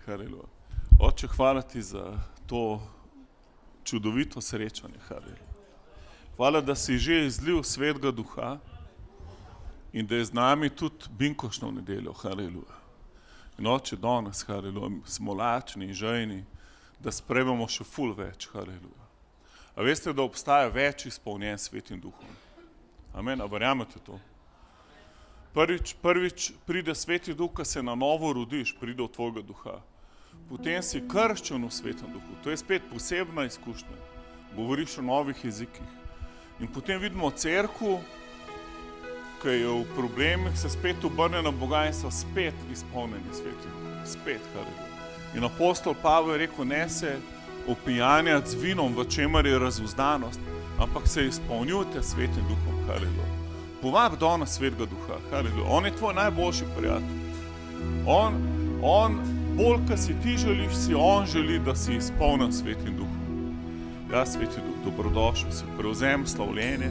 Haleluja. Oče, hvala ti za to čudovito srečanje, haleluja. Hvala, da si že izlil Svetega Duha in da je z nami tudi binkošno nedeljo, haleluja. In oče, danes, haleluja, smo lačni in žejni, da sprejmemo še ful več, haleluja. A veste, da obstaja več izpolnjen Svetim Duhom? Amen, a verjamete to? Prvič pride Sveti Duh, ko se na novo rodiš, pride v tvojega duha. Potem si krščen v Svetem Duhu. To je spet posebna izkušnja. Govoriš o novih jezikih. In potem vidimo cerkev, ki je v problemih, se spet obrne na Boga in so spet izpolnjeni Sveti Duh. Spet, haleluja. In apostol Pavel je rekel, ne se opijanjati z vinom, v čemer je razuzdanost, ampak se izpolnjujte Svetim Duhom, haleluja. Povab danes Svetega Duha, haleluja. On je tvoj najboljši prijatelj. On bolj, ko si ti želiš, si on želi, da si izpolnjen Svetim Duhom. Ja, Sveti Duh, dobrodošel si, prevzem slavljenje,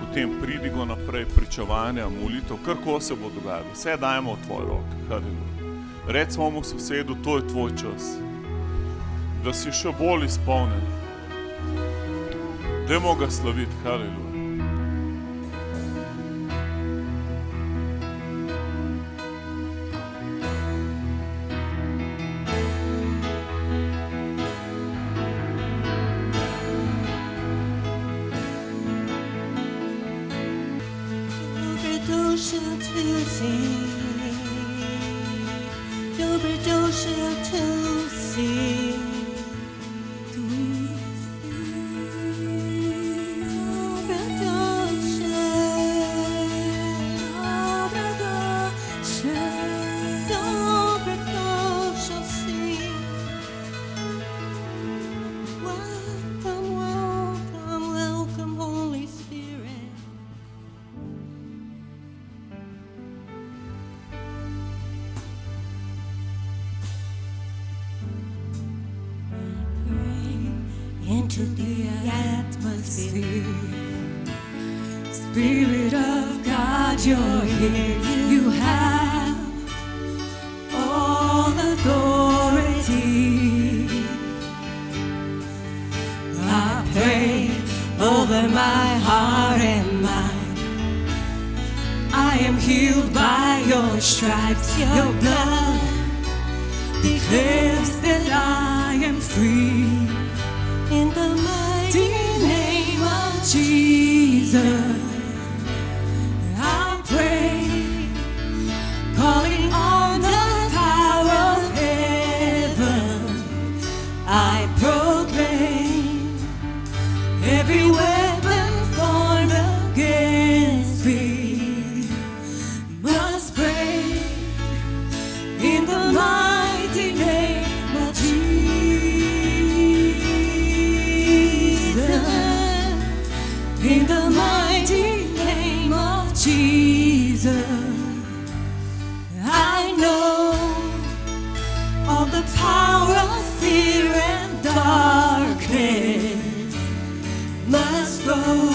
potem pridigo naprej, pričevanja, molitev, karkoli se bo dogajalo. Vse dajemo v tvoje roke, haleluja. Rec svojemu sosedu, to je tvoj čas, da si še bolj izpolnjen. Dajmo ga slaviti, haleluja. Into the atmosphere, Spirit of God, you're here. You have all authority. I pray over my heart and mind. I am healed by your stripes. Your blood declares that I am free. In the mighty name of Jesus, I pray, calling on the power of heaven. I proclaim every weapon formed against me must break in the mighty name of Jesus. In the mighty name of Jesus, I know all the power of fear and darkness must go.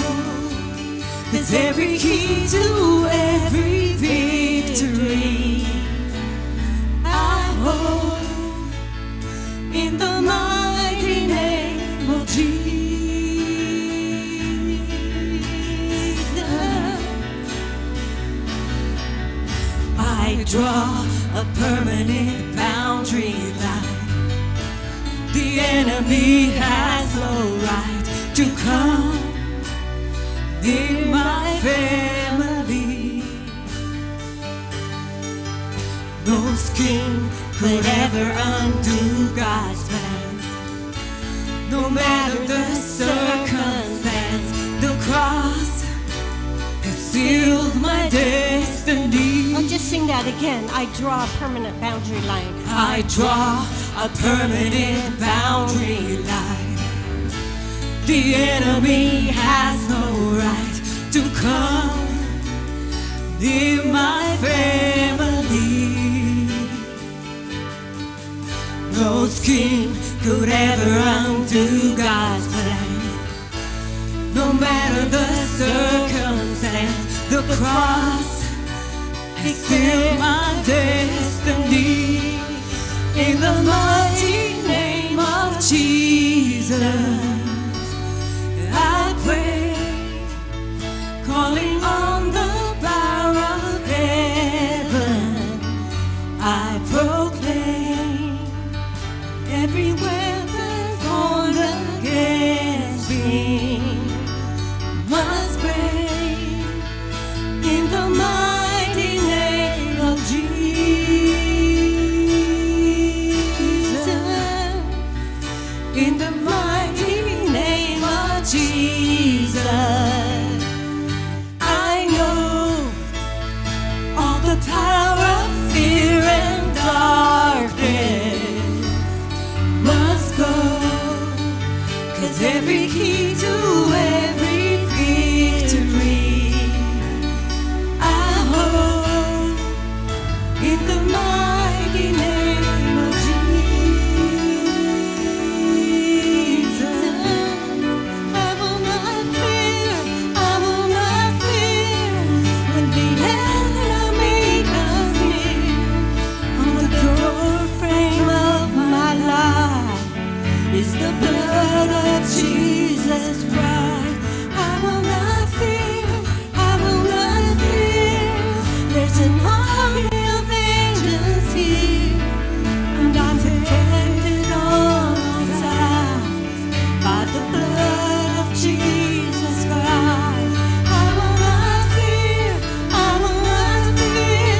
There's every key to every victory. I hope in the mighty name of Jesus. I draw a permanent boundary line. The enemy has no right to come in my family. No scheme could ever undo God's plans. No matter the circumstance, the cross has sealed my destiny. Oh, just sing that again. I draw a permanent boundary line. I draw a permanent boundary line. The enemy has no right to come near my family. No scheme could ever undo God's plan. No matter the circumstance, the cross has sealed my destiny. In the mighty name of Jesus, I pray, calling on the power of heaven. I proclaim every weapon formed against me must break in the mighty name of Jesus. In the mighty name of Jesus, I know all the power of fear and darkness must go, 'cause every key to every victory I hold in the mighty name of Jesus. I will not fear, I will not fear when the enemy comes near. On the doorframe of my life is the blood of Jesus Christ. I will not fear, I will not fear. There's an army of angels here. I'm not protected on all sides by the blood of Jesus Christ. I will not fear, I will not fear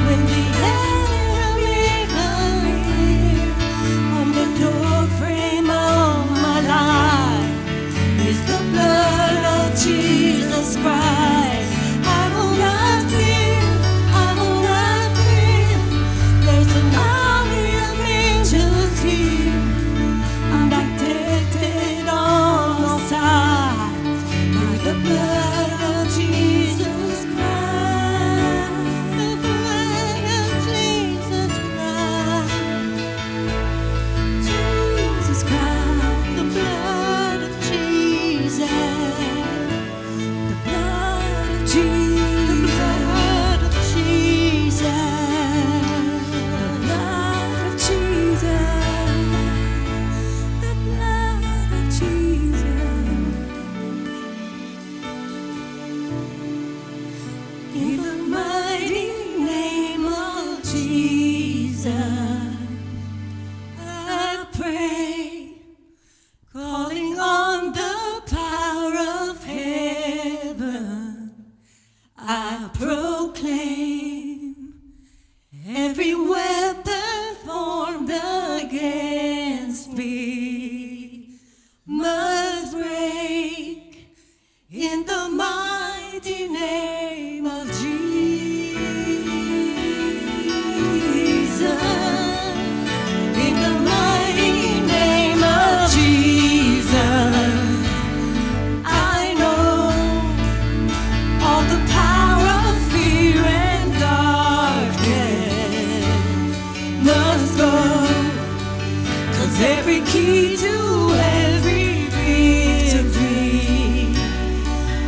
when the enemy comes near. On the doorframe of my life is the blood of Jesus Christ. I will not fear, I will not fear. There's an army of angels here. I'm protected on all sides by the blood of Jesus Christ. The blood of Jesus Christ. Jesus Christ, the blood of Jesus. The blood of Jesus. The blood of Jesus. The blood of Jesus. The blood of Jesus. In the mighty name of Jesus, I pray, calling on the power of heaven. I proclaim every weapon formed against me must break in the mighty name of Jesus. In the mighty name of Jesus, I know all the power of fear and darkness must go, 'cause every key to every victory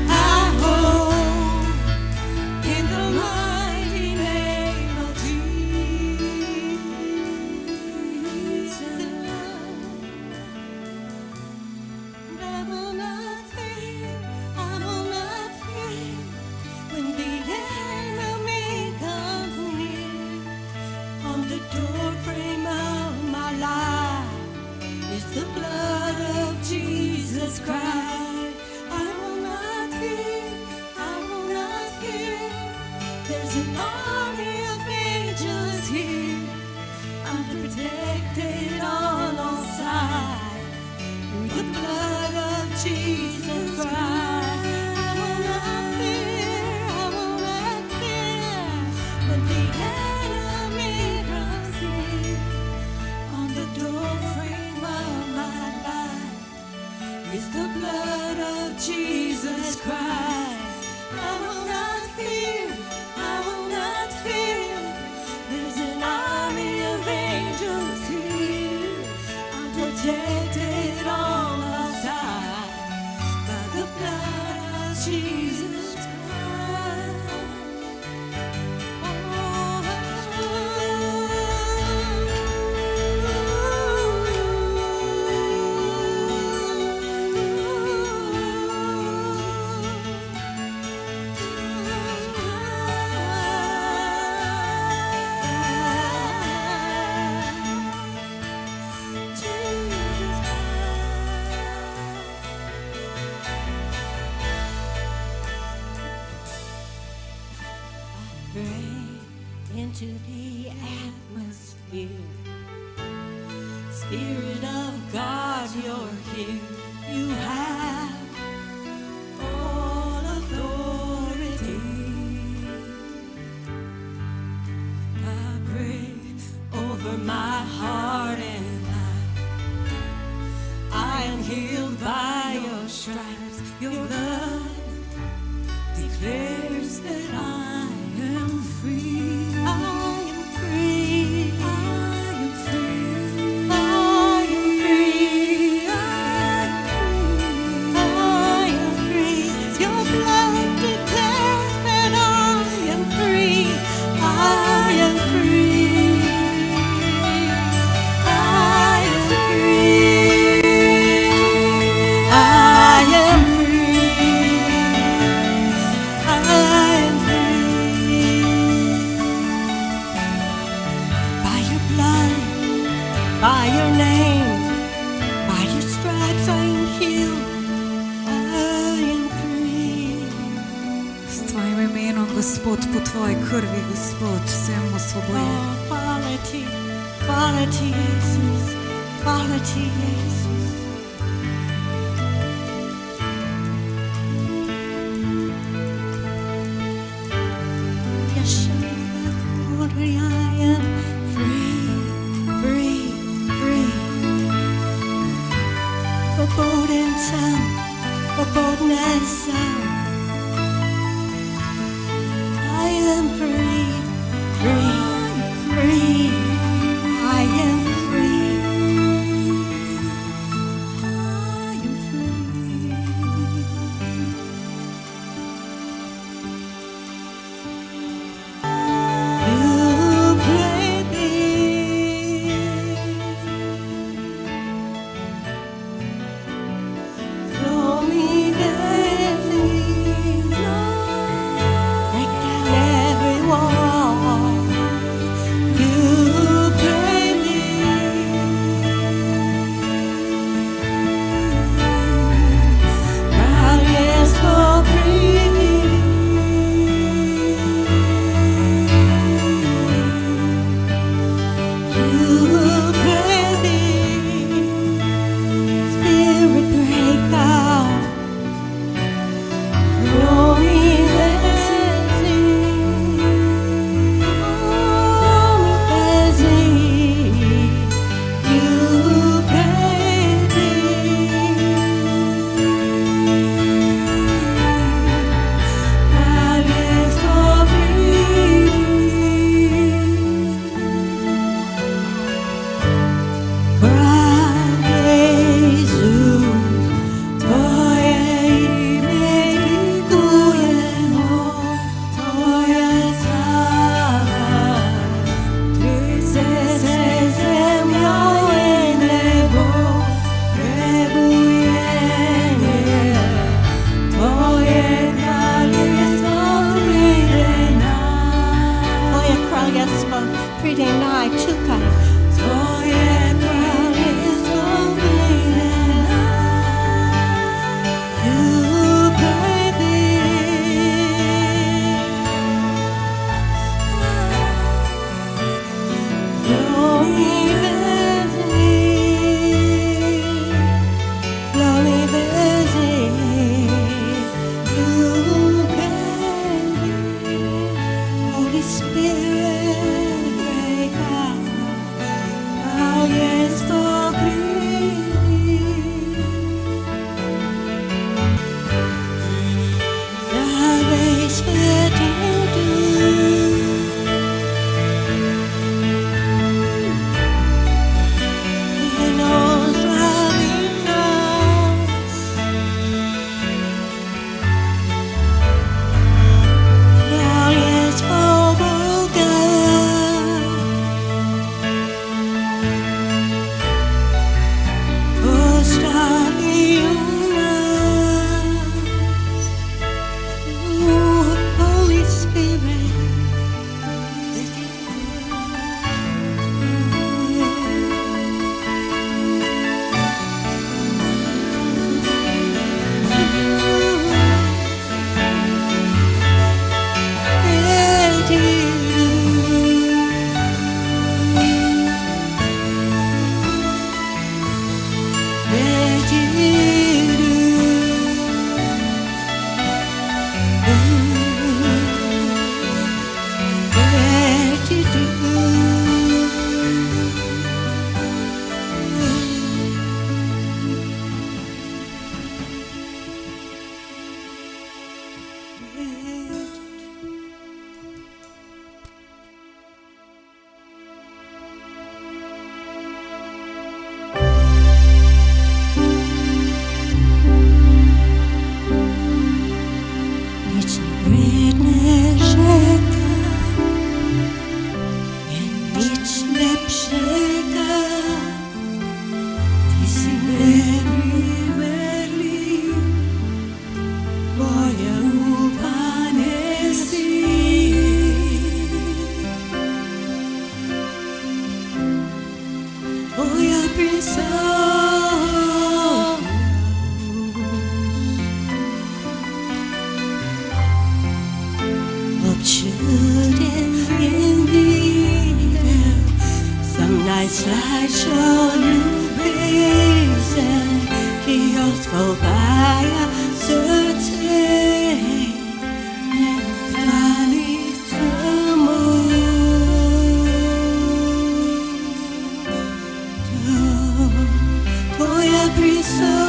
I hold in the mighty name of Jesus. I will not fear, I will not fear when the enemy comes near. On the doorframe of my life is the blood of Jesus Christ. I will not fear, I will not fear. There's an army of angels here. I'm protected on all sides through the blood of Jesus Christ. I will not fear, I will not fear when the enemy comes near. On the doorframe of my life is the blood of Jesus Christ. I will not fear, I will not fear. There's an army of angels here. I'm protected on all sides by the blood of Jesus Christ. Oh, here. Spirit of God, you're here. You have all authority. I pray over my heart and life. I am healed by your stripes. Your blood declares that I am free. I am free. I am free. I am free. I am free. Your blood declares that I am free. I am free. I am free. I am free. I am free. By your blood, by your name, by your stripes I am healed. I am free. S tvojim imenom, Gospod, po tvoji krvi, Gospod, sem osvobojen. Oh, hvala ti, Jesus, hvala ti, Jesus. Yeshua, I am free, free, free. Verboten sam, verboten sam. I am free, free, free. I am free. I am free. You play me. Flow me daisies. Break down every wall. You play me. Rebellious for you play me. Spirit break out. Flowing ecstasy. You play me. Rebellious for Pretty night, too kind. You play Holy Spirit, break out. Yes, for Obtruden invider, some nights like Schonenbesen, Kiosk vorbei, certain, never flying to the moon. Tvoja prisutnost,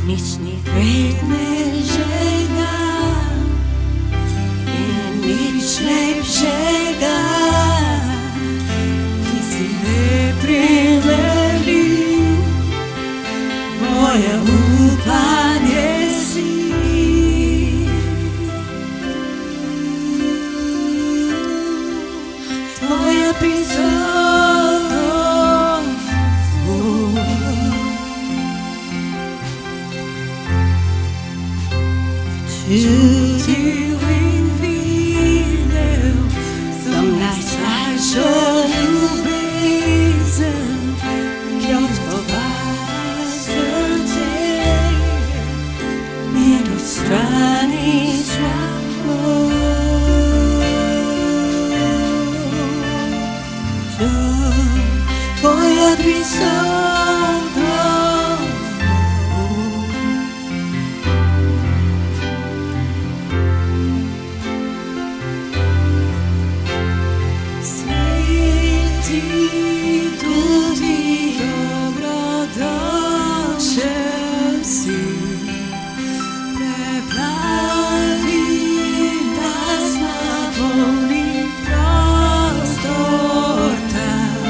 nic nie wredne żega i nic lepszego. Ty si neprimerljiv, moje upanje si. Tvoja prisutnost, Čutil in videl sem najslajšo ljubezen, ki otvora srce in odstrani strahov. Tvoja prisotnost, tudi dobrodošel si, preplavi nas napolni prostor tam.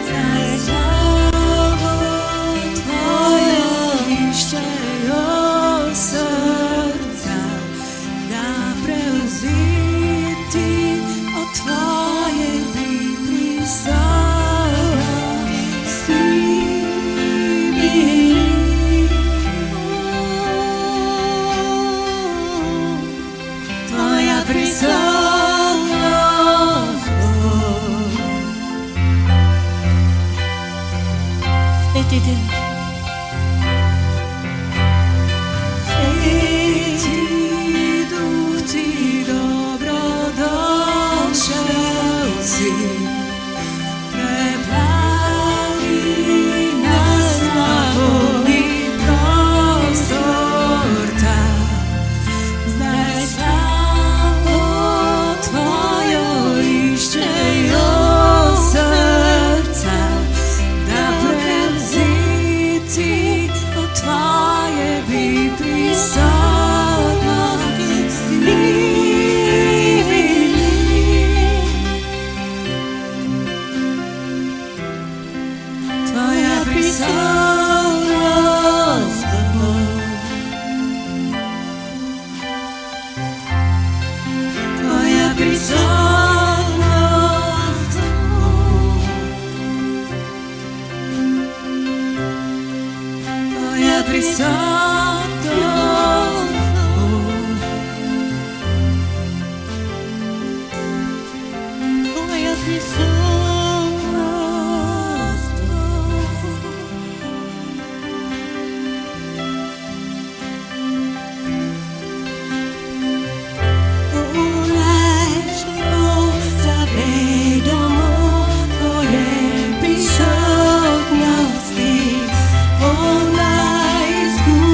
Zdaj slavo tvojo iščejo srca, da prevzeti od tvoje Tvoja prisotnost, Sveti Duh ti dobrodošel si. Ona izgubi.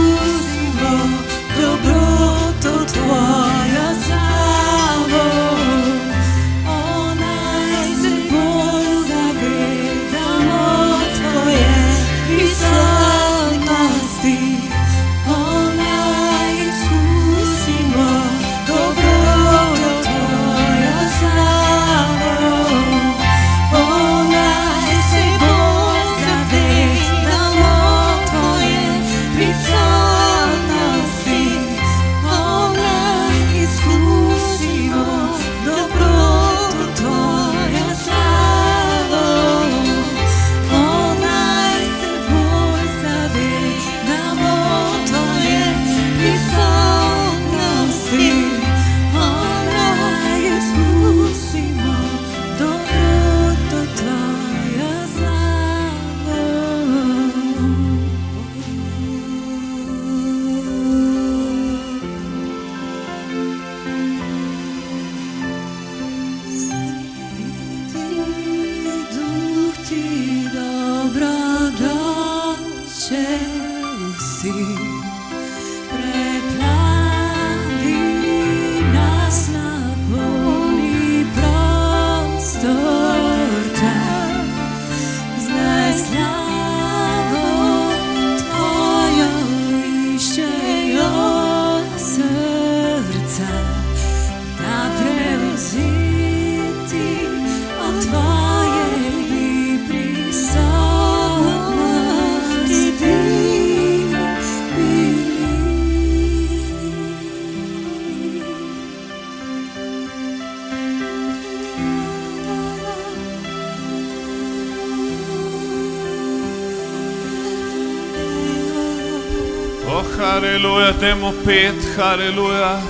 haleluja, dajmo pet, haleluja.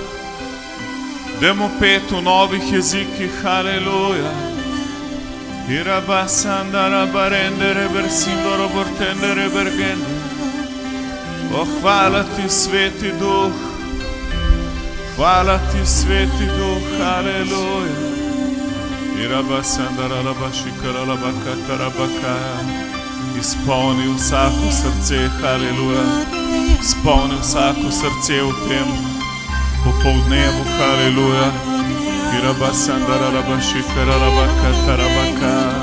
Dajmo pet v novih jezikih, haleluja. Irabasandara barendere bersindoro bortendere bergende. O, hvala ti, Sveti Duh. Hvala ti, Sveti Duh, haleluja. Irabasandara labashikara labakatara bakaja. Izpolni vsako srce, haleluja. Izpolni vsako srce v tem popoldnevu, haleluja. Irabasandara labashikara labakatara bakaja.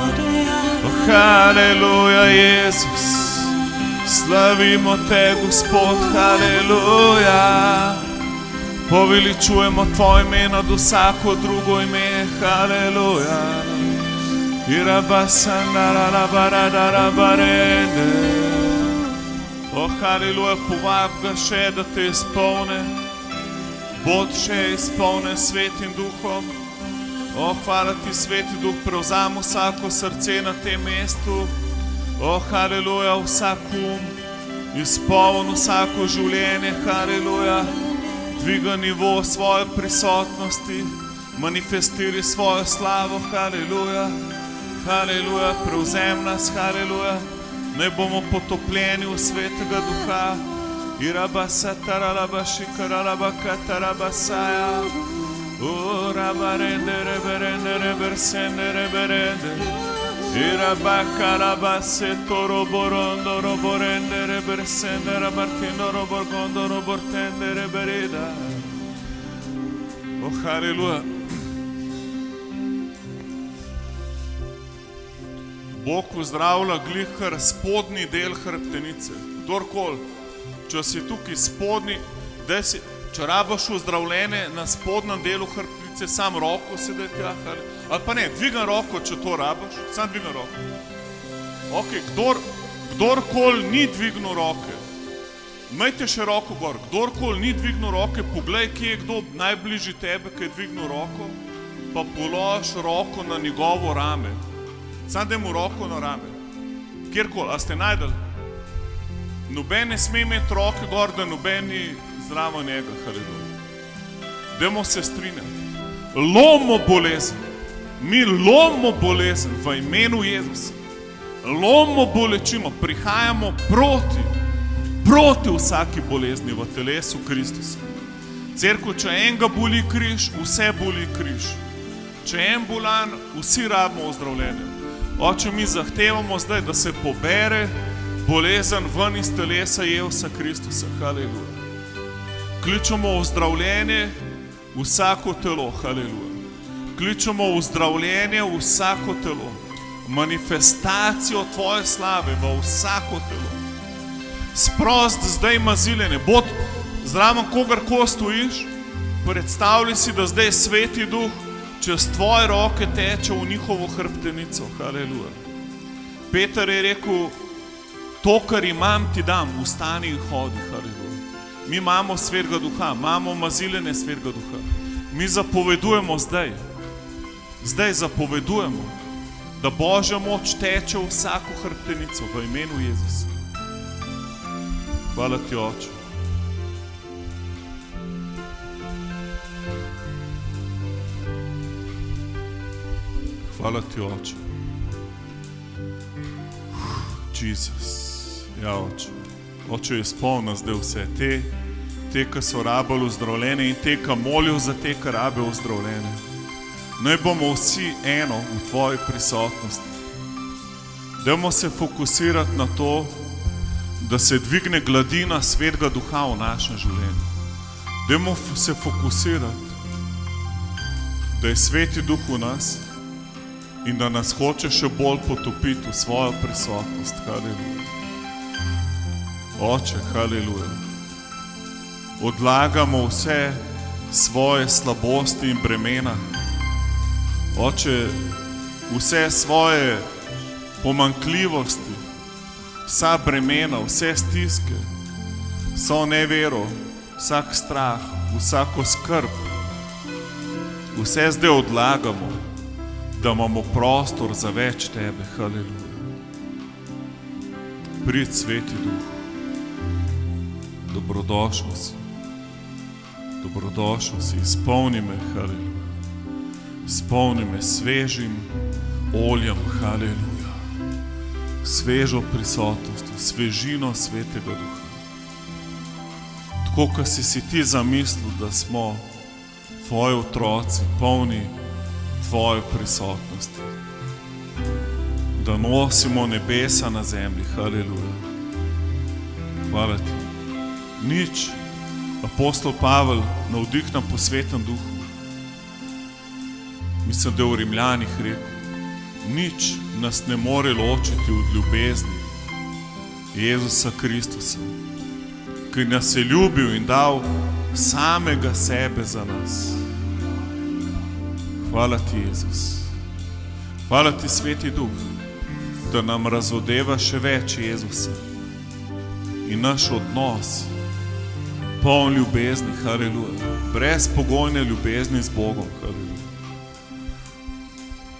O, haleluja, Jezus. Slavimo te, Gospod, haleluja. Poveličujemo tvoje ime nad vsako drugo ime, haleluja. Irabasandara labaradara barende. O, haleluja, povab ga še, da te izpolne. Bod še izpolnen Svetim Duhom. O, hvala ti, Sveti Duh, prevzam vsako srce na tem mestu. O, haleluja, vsak izpolni vsako življenje, haleluja. Dviga nivo svoje prisotnosti, manifestiri svojo slavo, haleluja. Haleluja, prevzem nas, haleluja. Naj bomo potopljeni v Svetega Duha. Irabasatara labashikara labakatara basaja. Urabarende reberende rebersende reberende. Irabakarabase toro borondo roborende rebersende rabartindo roborgondo robortende reberida. O, haleluja. Bog vzdravlja glihar spodnji del hrbtenice. Kdorkoli, če si tukaj spodnji, če rabaš vzdravljene na spodnjem delu hrbtenice, sam roko se da tja, ali pa ne, dvigam roko, če to rabaš, sam dvigam roko. Ok, kdorkoli ni dvignil roke, imejte še roko gor, kdorkoli ni dvignil roke, poglej, kje je kdo najbližji tebe, ki je dvignil roko, pa polož roko na njegovo rame. Sam daj mu roko na rame. Kjerkoli, a ste najdeli? Noben ne sme imeti roke gor, da noben ni zdravo njega, haleluja. Dajmo se strinjati. Lomo bolezen. Mi lomo bolezen v imenu Jezusa. Lomo bolečino. Prihajamo proti vsaki bolezni v telesu Kristusa. Cerkev, če enega boli križ, vse boli križ. Če en bolan, vsi rabimo ozdravljenje. Oče, mi zahtevamo zdaj, da se pobere bolezen ven iz telesa Jezusa Kristusa, haleluja. Kličemo ozdravljenje vsako telo, haleluja. Kličemo ozdravljenje vsako telo, manifestacijo tvoje slave v vsako telo. Sprost zdaj maziljenje, bod zraven kogarkoli stojiš, predstavljaj si, da zdaj Sveti Duh čez tvoje roke teče v njihovo hrbtenico, haleluja. Peter je rekel, to, kar imam, ti dam, vstani in hodi, haleluja. Mi imamo Svetega Duha, imamo maziljenje Svetega Duha. Mi zapovedujemo zdaj zapovedujemo, da Božja moč teče v vsako hrbtenico v imenu Jezusa. Hvala ti, Oče. Hvala ti, Oče. Jezus. Ja, Oče. Oče, izpolni zdaj vse te, ki so rabili ozdravljenje in te, ki molijo za te, ki rabijo ozdravljenje. Naj bomo vsi eno v tvoji prisotnosti. Dajmo se fokusirati na to, da se dvigne gladina Svetega Duha v našem življenju. Dajmo se fokusirati, da je Sveti Duh v nas in da nas hoče še bolj potopiti v svojo prisotnost. Haleluja. Oče, haleluja. Odlagamo vse svoje slabosti in bremena. Oče, vse svoje pomanjkljivosti, vsa bremena, vse stiske, vso nevero, vsak strah, vsako skrb, vse zdaj odlagamo, da imamo prostor za več tebe. Haleluja. Prid, Sveti Duh. Dobrodošel si. Dobrodošel si. Izpolni me, haleluja. Izpolni me svežim oljem, haleluja. Svežo prisotnostjo, svežino Svetega Duha. Tako, kot si ti zamislil, da smo tvoji otroci, polni tvoje prisotnosti. Da nosimo nebesa na zemlji, haleluja. Hvala ti. Nič, apostol Pavel, navdihnan po Svetem Duhu, mislim, da je v Rimljanih rekel, nič nas ne more ločiti od ljubezni Jezusa Kristusa, ki nas je ljubil in dal samega sebe za nas. Hvala ti, Jezus. Hvala ti, Sveti Duh, da nam razodeva še več Jezusa in naš odnos poln ljubezni, haleluja, brezpogojne ljubezni z Bogom, haleluja.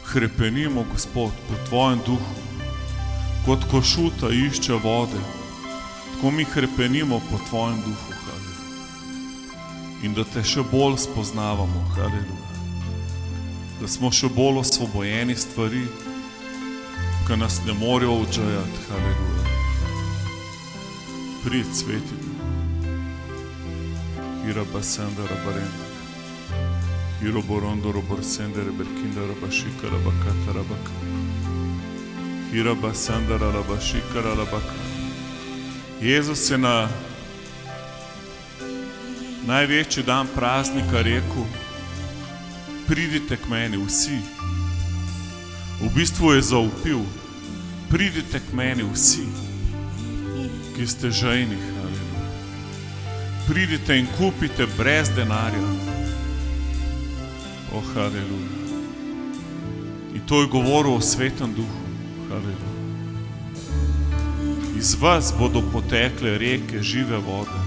Hrepenimo, Gospod, po tvojem duhu, kot košuta išče vode, tako mi hrepenimo po tvojem duhu, haleluja. In da te še bolj spoznavamo, haleluja. Da smo še bolj osvobojeni stvari, ki nas ne morejo odžajati, haleluja. Prid, Sveti Duh. Hira basenda rabarenda. Hiro borondo roborsende reberkinda rabashika rabakata rabaka. Hira basenda rabashika rabaka. Jezus je na največji dan praznika rekel, pridite k meni vsi. V bistvu je zaupil, pridite k meni vsi, ki ste žejni, haleluja. Pridite in kupite brez denarja. O, haleluja. In to je govoril o Svetem Duhu, haleluja. Iz vas bodo potekle reke žive vode.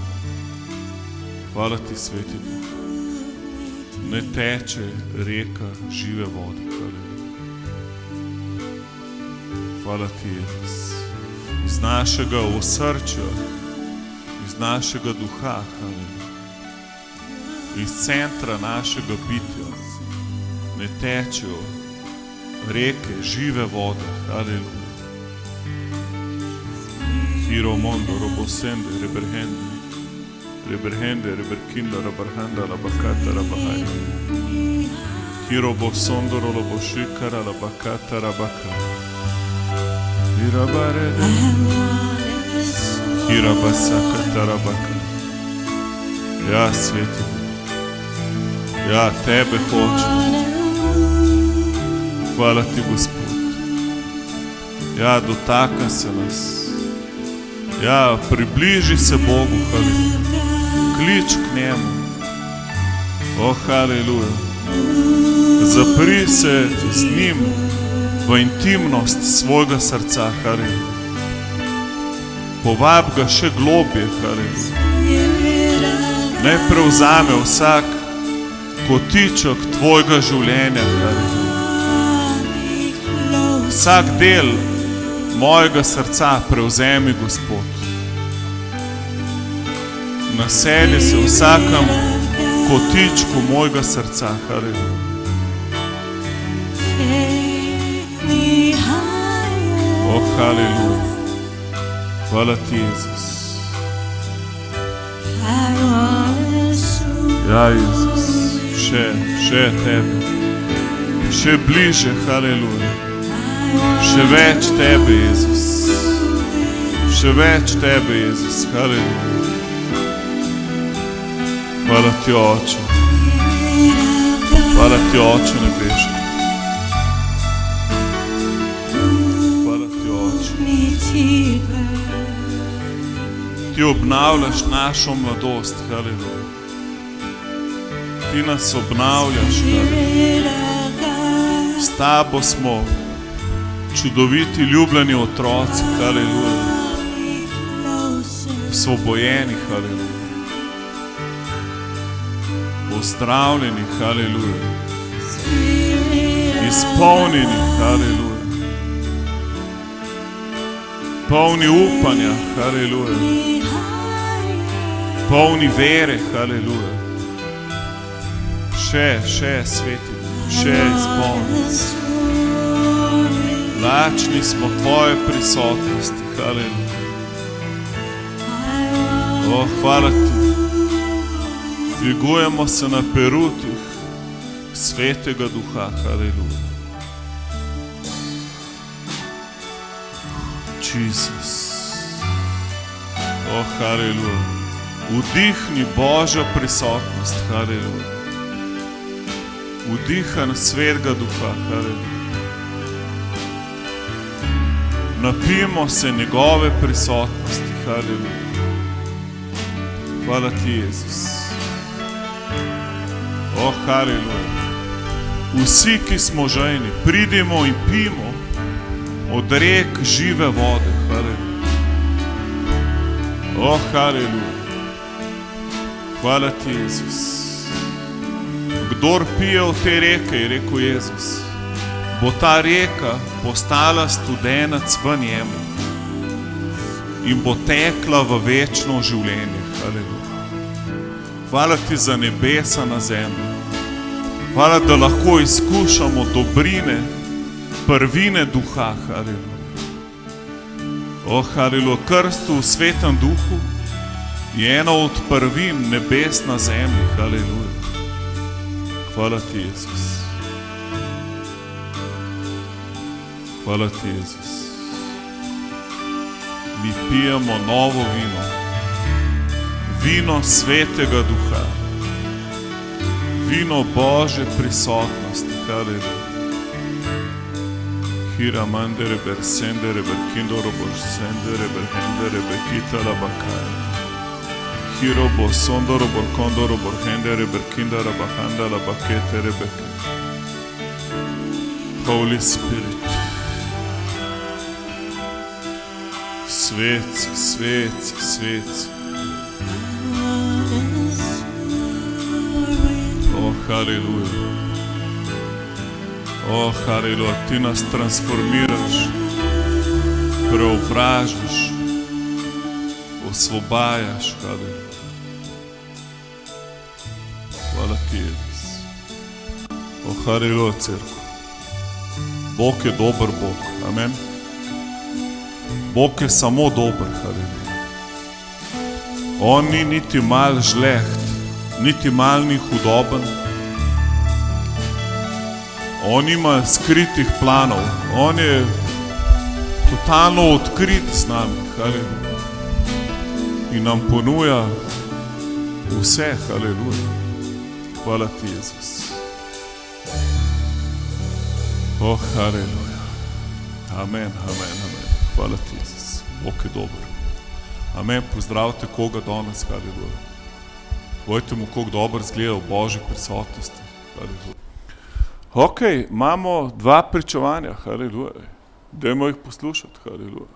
Hvala ti, Sveti Duh. Ne teče reka žive vode, haleluja. Hvala ti, Jezus. Iz našega osrčja, iz našega duha, haleluja. Iz centra našega bitja ne tečejo reke žive vode, haleluja. Hiro mondo robosende reberhende. Reberhende, reberkinda, rabarhanda, labakata, rabahai. Hiro bosondoro, loboshikara, labakata, rabaka. Hirabarede. Hirabasakata, rabaka. Ja, Sveti. Ja, tebe hočem. Hvala ti, Gospod. Ja, dotakaj se nas. Ja, približi se Bogu, haleluja. Klič k njemu. O, haleluja. Zapri se z njim v intimnost svojega srca, haleluja. Povab ga še globje, haleluja. Naj prevzame vsak kotiček tvojega življenja, haleluja. Vsak del mojega srca prevzemi, Gospod. Naseli se vsakem kotičku mojega srca, haleluja. O, haleluja. Hvala ti, Jezus. Ja, Jezus, še tebe. Še bliže, haleluja. Še več tebe, Jezus. Še več tebe, Jezus, haleluja. Hvala ti, Oče. Hvala ti, Oče nebeški. Hvala ti, Oče. Ti obnavljaš našo mladost, haleluja. Ti nas obnavljaš, haleluja. S tabo smo čudoviti, ljubljeni otroci, haleluja. Osvobojeni, haleluja. Pozdravljeni, haleluja. Izpolnjeni, haleluja. Polni upanja, haleluja. polni vere, haleluja. Še sveti, še izpolni. Lačni smo tvoje prisotnosti, haleluja. O, hvala ti. Dvigujemo se na perutih Svetega Duha, haleluja. Jesus. O, haleluja. Vdihni Božja prisotnost, haleluja. Vdihan Svetega Duha, haleluja. Napijemo se njegove prisotnosti, haleluja. Hvala ti, Jezus. O, haleluja. Vsi, ki smo žejni, pridimo in pijmo od rek žive vode, haleluja. O, haleluja. Hvala ti, Jezus. Kdor pije v te reke, je rekel Jezus, bo ta reka postala studenac v njemu in bo tekla v večno življenje, haleluja. Hvala ti za nebesa na zemlji. Hvala, da lahko izkušamo dobrine, prvine Duha, haleluja. O, haleluja, krst v Svetem Duhu je ena od prvin nebes na zemlji, haleluja. Hvala ti, Jezus. Hvala ti, Jezus. Mi pijemo novo vino. Vino Svetega Duha. Vino Božje prisotnosti, haleluja. Hira mandere ber sendere ber kindoro bož sendere ber hendere ber kitala bakaj. Hiro bo sondoro bor kondoro bor hendere ber kindara bahandala baketere beke. Holy Spirit. Sveci, sveci, sveci. O, haleluja. O, haleluja, ti nas transformiraš, preobražaš, osvobajaš, haleluja. Hvala ti, Jezus. O, haleluja, cerkev. Bog je dober Bog, amen. Bog je samo dober, haleluja. On ni niti mal žleht, niti mal ni hudoben. On ima skritih planov, on je totalno odkrit z nami, haleluja. In nam ponuja vse, haleluja. Hvala ti, Jezus. O, haleluja. Amen, amen, amen. Hvala ti, Jezus. Bog je dober. Amen, pozdravite koga danes, haleluja. Povejte mu, koliko dobro zgleda v Božji prisotnosti, haleluja. Ok, imamo dva pričevanja, haleluja. Dajmo jih poslušati, haleluja.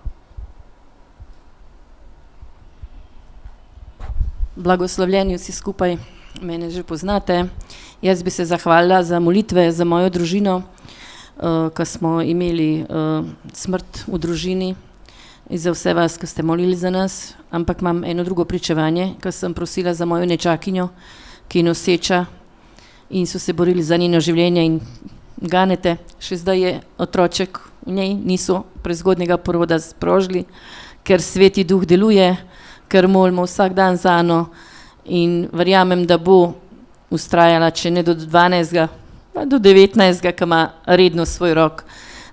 Blagoslovljeni vsi skupaj, mene že poznate. Jaz bi se zahvalila za molitve za mojo družino, ko smo imeli smrt v družini, in za vse vas, ki ste molili za nas. Ampak imam eno drugo pričevanje, ko sem prosila za mojo nečakinjo, ki je noseča, in so se borili za njeno življenje in ganete. Še zdaj je otroček v njej, niso prezgodnjega poroda sprožili, ker Sveti Duh deluje, ker molimo vsak dan za njo in verjamem, da bo ustrajala, če ne do 12. pa do 19. ki ima redno svoj rok.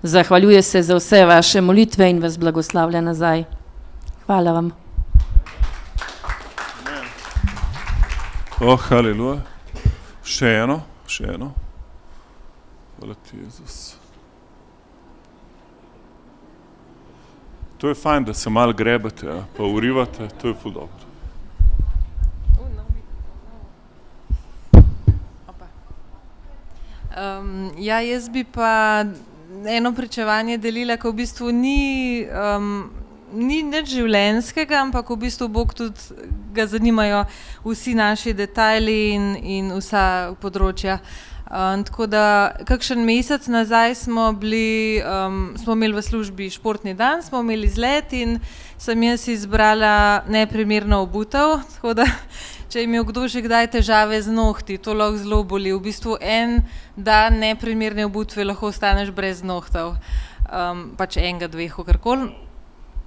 Zahvaljuje se za vse vaše molitve in vas blagoslavlja nazaj. Hvala vam. O, haleluja. Še eno. Hvala ti, Jezus. To je fajn, da se malo grebete, pa urivate, to je ful dobro. Ja, jaz bi pa eno pričevanje delila, ko v bistvu ni nič življenjskega, ampak v bistvu Bog tudi ga zanimajo vsi naši detajli in vsa področja. Tako da kakšen mesec nazaj smo imeli v službi športni dan, smo imeli izlet in sem jaz izbrala neprimerno obutev, tako da če je imel kdo že kdaj težave z nohti, to lahko zelo boli. V bistvu en dan neprimerne obutve lahko ostaneš brez nohtov, pač enega, dveh, kakorkoli.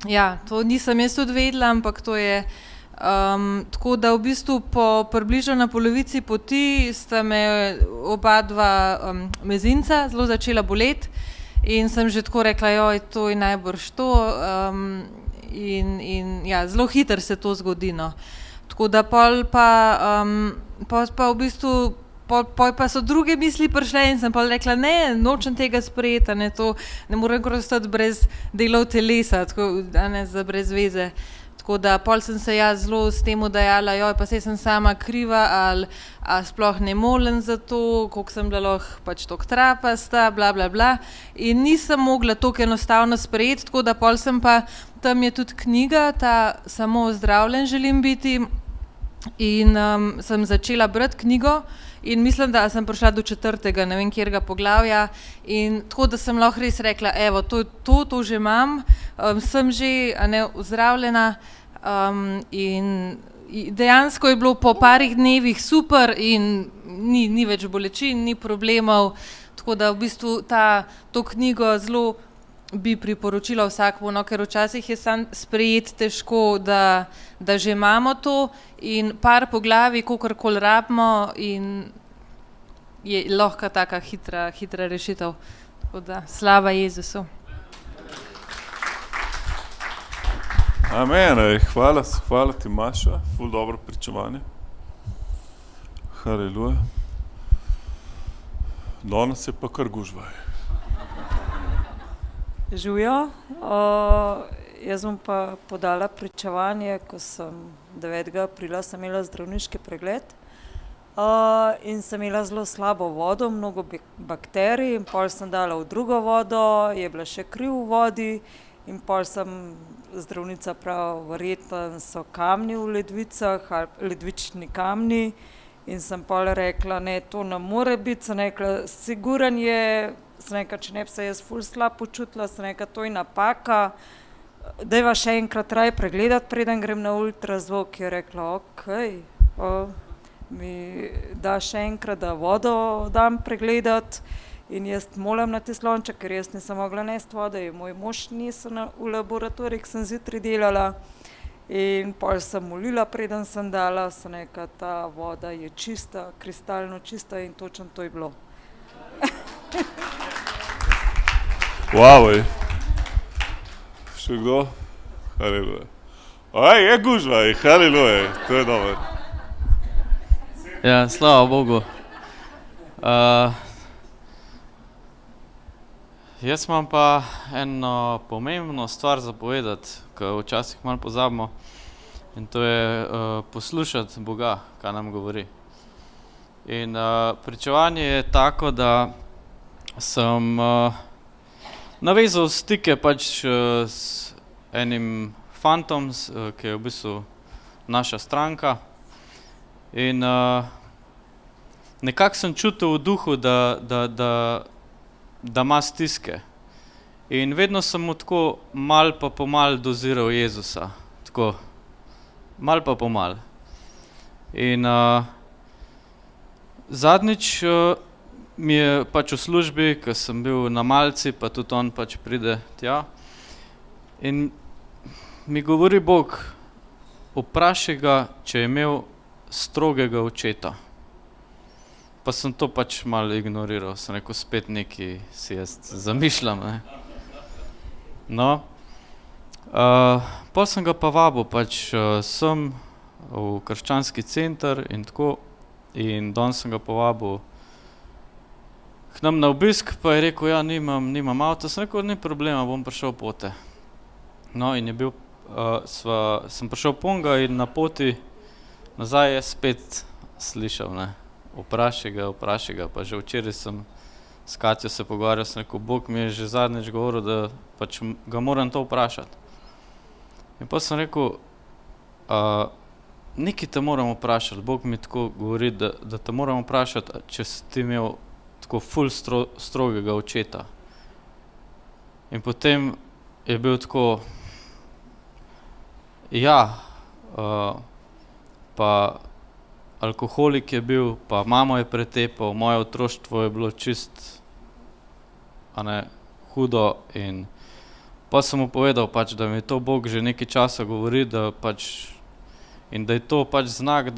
Ja, to nisem jaz tudi vedela, ampak to je tako da v bistvu po približno na polovici poti sta me oba dva mezinca zelo začela boleti in sem že tako rekla, joj, to je najbrž to, in ja, zelo hitro se to zgodi, no. Tako da pol pa v bistvu pol pa so druge misli prišle in sem pol rekla, ne, nočem tega sprejeti, ne, to ne morem kar ostati brez delov telesa, tako, ne, brez veze. Tako da pol sem se jaz zelo s tem dajala, joj, pa saj sem sama kriva ali sploh ne molim za to, koliko sem bila lahko pač toliko trapasta, bla, bla, bla. In nisem mogla toliko enostavno sprejeti, tako da pol sem pa, tam je tudi knjiga, ta Samo ozdravljen želim biti, in sem začela brati knjigo in mislim, da sem prišla do 4., ne vem katerega poglavja, in tako da sem lahko res rekla, evo, to že imam, sem že, a ne, ozdravljena, in dejansko je bilo po parih dnevih super in ni več bolečin, ni problemov, tako da v bistvu to knjigo zelo bi priporočila vsakmu, no, ker včasih je samo sprejeti težko, da že imamo to in par poglavij, kakorkoli rabimo, in je lahko taka hitra rešitev. Tako da slava Jezusu. Amen, hvala ti, Maša, ful dobro pričevanje. Haleluja. Danes se pa kar gužvaj. Živjo, jaz bom pa podala pričevanje, ko sem 9. aprila sem imela zdravniški pregled in sem imela zelo slabo vodo, mnogo bakterij, in pol sem dala v drugo vodo, je bila še kri v vodi in pol sem zdravnica prav, verjetno so kamni v ledvicah ali ledvični kamni, in sem pol rekla, ne, to ne more biti, sem rekla, siguran je, sem rekla, če ne bi se jaz ful slab počutila, sem rekla, to je napaka, dajva še enkrat raje pregledati, preden grem na ultrazvok. Je rekla, okej, mi da še enkrat, da vodo dam pregledati, in jaz moram na te slonček, ker jaz nisem mogla nesti vode, in moj mož nisem v laboratoriju, ki sem zjutraj delala, in pol sem molila, preden sem dala, sem rekla, ta voda je čista, kristalno čista, in točno to je bilo. Wow, še kdo? Haleluja. Je gužva, haleluja, to je dobro. Ja, slava Bogu. Jaz imam pa eno pomembno stvar za povedati, ko včasih malo pozabimo, in to je poslušati Boga, kaj nam govori. In pričevanje je tako, da sem navezal stike pač s enim fantom, ki je v bistvu naša stranka, in nekako sem čutil v duhu, da ima stiske. In vedno sem mu tako mal pa pomal doziral Jezusa, tako mal pa pomal. In zadnjič mi je pač v službi, ko sem bil na malici, pa tudi on pač pride tja, in mi govori Bog, vprašaj ga, če je imel strogega očeta. Pa sem to pač malo ignoriral, sem rekel, spet nekaj si jaz zamišljam, ne. No, pol sem ga pa vabil pač sem v krščanski center in tako, in danes sem ga povabil k nam na obisk, pa je rekel, ja, nimam avta, sem rekel, ni problema, bom prišel pote. No, in je bil, sem prišel ponga in na poti nazaj je spet slišal, ne, vprašaj ga, pa že včeraj sem s Katjo se pogovarjal, sem rekel, Bog mi je že zadnjič govoril, da pač ga moram to vprašati. In pa sem rekel, nekaj te moram vprašati, Bog mi tako govori, da te moram vprašati, če si ti imel tako ful strogega očeta. In potem je bil tako, ja, pa alkoholik je bil, pa mamo je pretepal, moje otroštvo je bilo čist, hudo in pa sem mu povedal pač, da mi to Bog že nekaj časa govori, da pač, in da je to pač znak,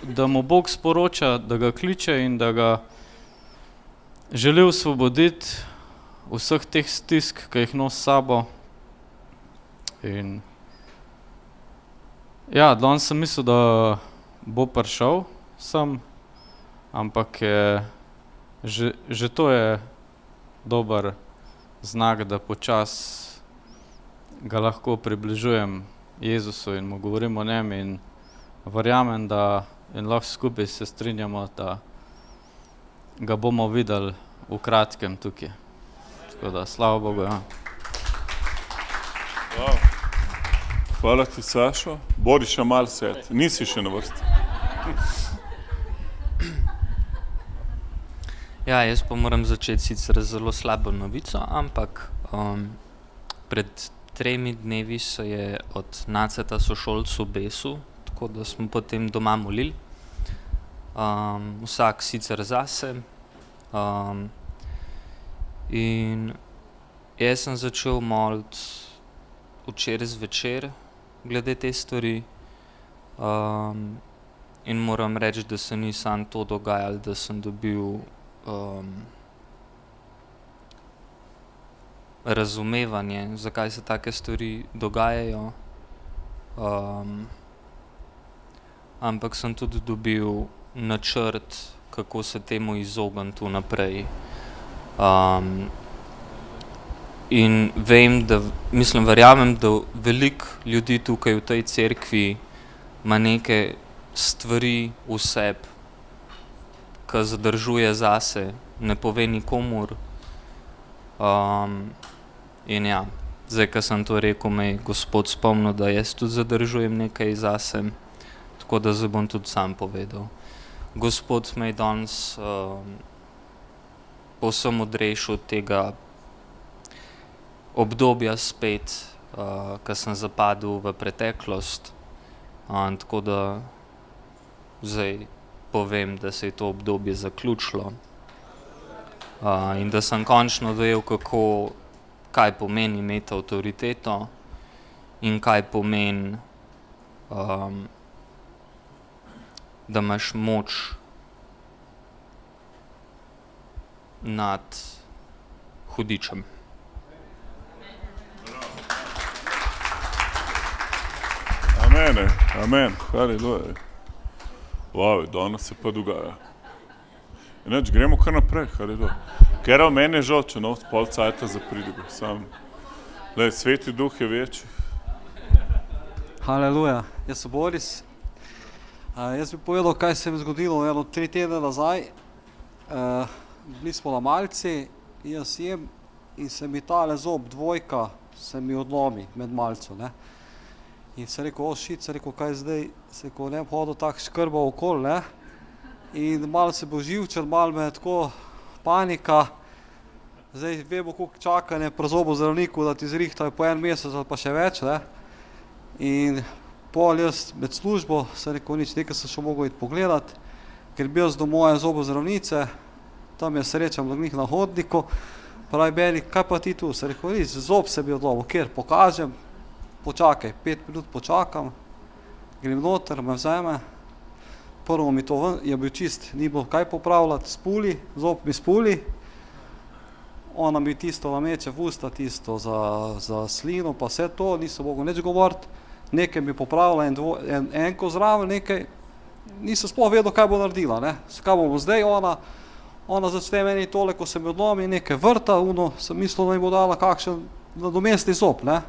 da mu Bog sporoča, da ga kliče in da ga želi osvoboditi vseh teh stisk, ki jih nosi s sabo. In ja, danes sem mislil, da bo prišel sem, ampak že to je dober znak, da počas ga lahko približujem Jezusu in mu govorim o njem in verjamem, da in lahko skupaj se strinjamo, da ga bomo videli v kratkem tukaj. Tako da, slava Bogu, ja. Wow. Hvala ti, Sašo. Bodi še malo set, nisi še na vrsti. Ja, jaz pa moram začeti sicer zelo slabo novico, ampak pred 3 dnevi se je od Naceta sošolc obesil, tako da smo potem doma molili. Vsak sicer zase. In jaz sem začel moliti včeraj zvečer glede te stvari. In moram reči, da se ni samo to dogajalo, da sem dobil razumevanje, zakaj se take stvari dogajajo. Ampak sem tudi dobil načrt, kako se temu izogniti vnaprej. In verjamem, da veliko ljudi tukaj v tej cerkvi ima neke stvari v sebi, ki zadržuje zase, ne pove nikomur. In ja, zdaj, ko sem to rekel, me je Gospod spomnil, da jaz tudi zadržujem nekaj zase, tako da zdaj bom tudi sam povedal. Gospod me je danes povsem odrešil tega obdobja spet, ko sem zapadel v preteklost, tako da zdaj povem, da se je to obdobje zaključilo in da sem končno dojel, kaj pomeni imeti avtoriteto in kaj pomeni, da imaš moč nad hudičem. Amen, haleluja. Wow, danes se pa dogaja. Inač, gremo kar naprej, haleluja. Ker meni je žal, če pol cajta za pridigo. Sveti duh je večji. Haleluja, jaz sem Boris. Jaz bi povedal, kaj se mi zgodilo 3 tedne nazaj. Bili smo na malici, jaz jem in se mi tale zob dvojka se mi odlomi med malico, ne. In sem rekel, se rekel, kaj zdaj, se rekel, ne bom hodil tako škrbal okoli, ne. In malo se bo živčen, malo me je tako panika. Zdaj vemo, koliko čakanje pri zobozdravniku, da ti zrihtajo po 1 mesec ali pa še več, ne. In pol jaz med službo sem rekel, nič, nekaj sem še mogel iti pogledat, ker bil jaz do moje zobozdravnice, tam je srečam njih na hodniku, pravi meni, kaj pa ti tu? Sem rekel, nič, zob se bi odlomil, kjer pokažem, počakaj, 5 minut počakam, grem noter, me vzeme, prvo mi to ven, je bil čist, ni bilo kaj popravljati, spuli, zob mi spuli, ona mi tisto nameče v usta, tisto za slino, pa vse to, nisem mogel nič govoriti, nekaj mi popravila, enko zraven, nekaj, nisem sploh vedel, kaj bo naredila, ne, kaj bomo zdaj, ona začne meni tole, ko se mi odlomi, nekaj vrta, sem mislil, da mi bo dala kakšen nadomestni zob, ne.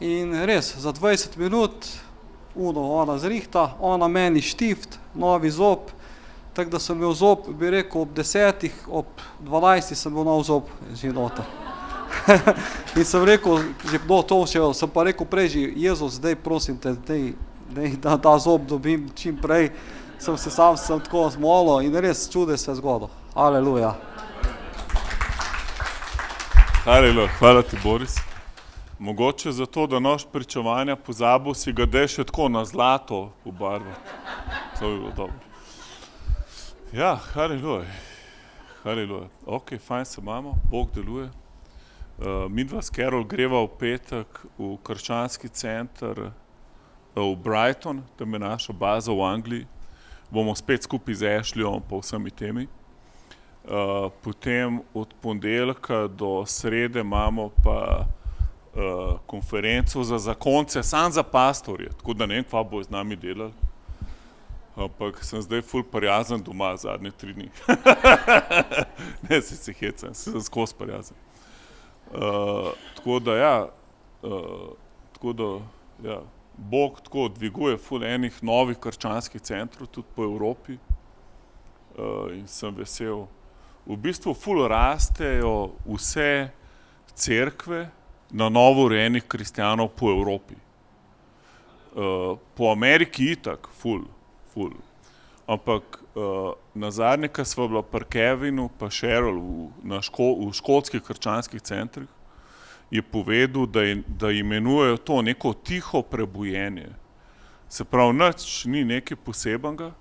In res, za 20 minut, ona zrihta, ona meni štift, novi zob, tako da sem imel zob, bi rekel, ob 10, ob 12 sem bil nov zob že noter. In sem rekel, že to še, sem pa rekel prej že, Jezus, zdaj prosim te, da ta zob dobim čim prej. Sem tako zmolil in res čude se zgodil. Aleluja. Haleluja, hvala ti, Boris. Mogoče zato, da noš pričevanja pozabil, si ga daj še tako na zlato pobarvati. To bi bilo dobro. Ja, haleluja. Haleluja. Ok, fajn se imamo, Bog deluje. Midva s Carol greva v petek v krščanski center v Brighton, tam je naša baza v Angliji. Bomo spet skupaj z Ashleyom pa vsemi temi. Potem od ponedeljka do srede imamo pa konferenco za zakonce, samo za pastorje, tako da ne vem, kva bo z nami delali. Ampak sem zdaj ful prijazen doma zadnje 3 dni. Ne, se hecam, sem skozi prijazen. Tako da ja, Bog tako dviguje ful enih novih krščanskih centrov tudi po Evropi in sem vesel. V bistvu ful rastejo vse cerkve na novo urejenih kristjanov po Evropi. Po Ameriki itak ful. Ampak nazadnje, ko sva bila pri Kevinu pa Cheryl v škotskih krščanskih centrih, je povedal, da imenujejo to neko tiho prebujenje. Se pravi, nič ni nekaj posebenega,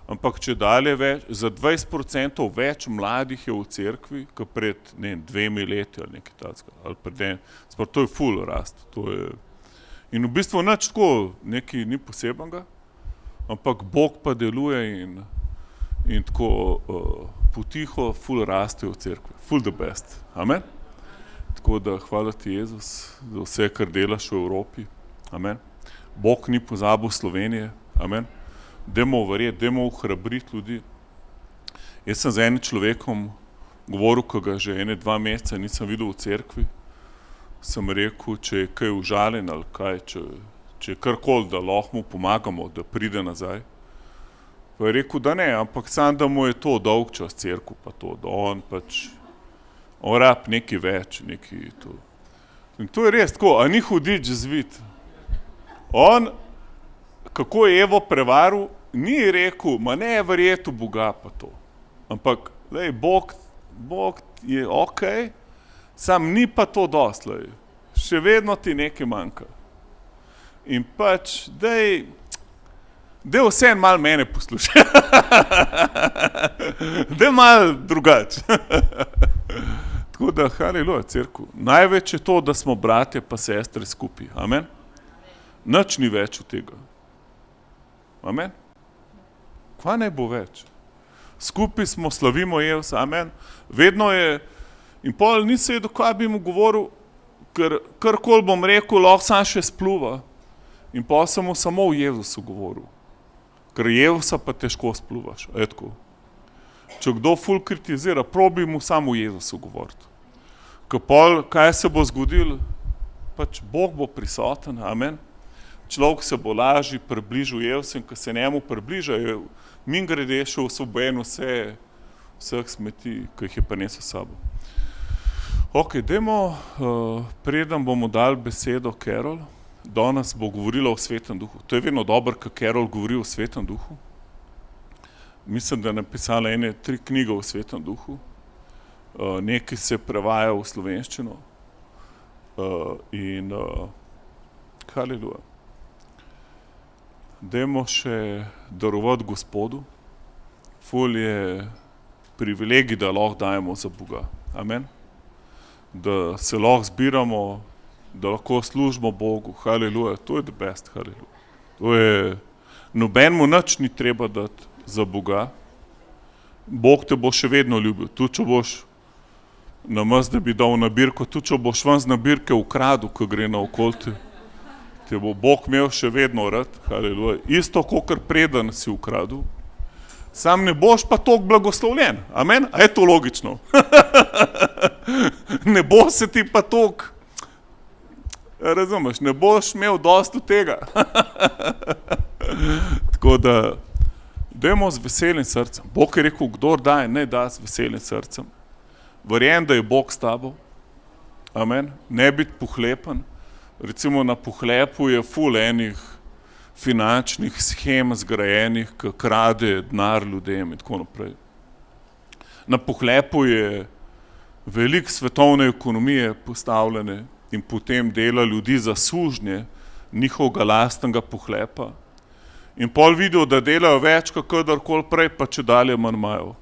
ampak če dalje več, za 20% več mladih je v cerkvi, kot pred 2 leti ali nekaj takega. To je ful rast. In v bistvu nič tako nekaj ni posebenega, ampak Bog pa deluje in tako potiho ful rastejo v cerkvi. Ful the best. Amen? Tako da hvala ti, Jezus, za vse, kar delaš v Evropi. Amen. Bog ni pozabil Slovenije. Amen. Dajmo verjeti, dajmo ohrabriti ljudi. Jaz sem z enim človekom govoril, ko ga že 1-2 meseca nisem videl v cerkvi. Sem rekel, če je kaj užaljen ali kaj, če je karkoli, da lahko mu pomagamo, da pride nazaj. Pa je rekel, da ne, ampak samo, da mu je to dolg čas cerkev, pa to, da on rab nekaj več, nekaj to. In to je res tako, a ni hudič zvit. On, kako je Evo prevaril, ni rekel, ma ne je verjetu Boga pa to. Ampak, lej, Bog je okej, sam ni pa to dost, lej. Še vedno ti nekaj manjka. In pač, daj vse malo mene poslušaj. Daj malo drugače. Tako da, haleluja, cerkev. Največ je to, da smo bratje pa sestre skupaj. Amen? Nič ni več od tega. Amen? Kva naj bo več? Skupaj smo, slavimo Jezusa. Amen? Vedno je, in pol nisem vedel, kva bi mu govoril, ker karkoli bom rekel, lahko sam še spluva. In pol sem mu samo v Jezusu govoril. Ker Jezusa pa težko spluvaš. Etko. Če kdo ful kritizira, probi mu samo v Jezusu govoriti. Ker pol, kaj se bo zgodilo? Pač Bog bo prisoten, amen. Človek se bo lažje približil Jezusu in ko se njemu približa, je mimogrede še osvobojen vseh smeti, ki jih je prinesel s sabo. Ok, dajmo, preden bomo dali besedo Carol, danes bo govorila o Svetem duhu. To je vedno dobro, ko Carol govori o Svetem duhu. Mislim, da je napisala 3 knjige o Svetem duhu. Nekaj se prevaja v slovenščino. In haleluja. Dajmo še darovati Gospodu. Ful je privilegij, da lahko dajemo za Boga. Amen. Da se lahko zbiramo, da lahko služimo Bogu. Haleluja. To je the best. Haleluja. To je, nobenemu nič ni treba dati za Boga. Bog te bo še vedno ljubil. Tudi če boš namesto, da bi dal nabirko, tudi če boš ven z nabirke ukradel, ko gre naokoli te bo Bog imel še vedno rad. Haleluja. Isto, kakor preden si ukradel. Sam ne boš pa toliko blagoslovljen. Amen? A je to logično? Ne bo se ti pa toliko, razumeš, ne boš imel dosti tega. Tako da, dajmo z veselim srcem. Bog je rekel, kdor daje, naj da z veselim srcem. Verjamem, da je Bog s tabo. Amen. Ne biti pohlepen. Recimo na pohlepu je ful enih finančnih schem zgrajenih, ki krade denar ljudem in tako naprej. Na pohlepu je veliko svetovne ekonomije postavljene in potem dela ljudi za sužnje njihovega lastnega pohlepa. In pol vidijo, da delajo več kot kadarkoli prej, pa če dalje manj imajo.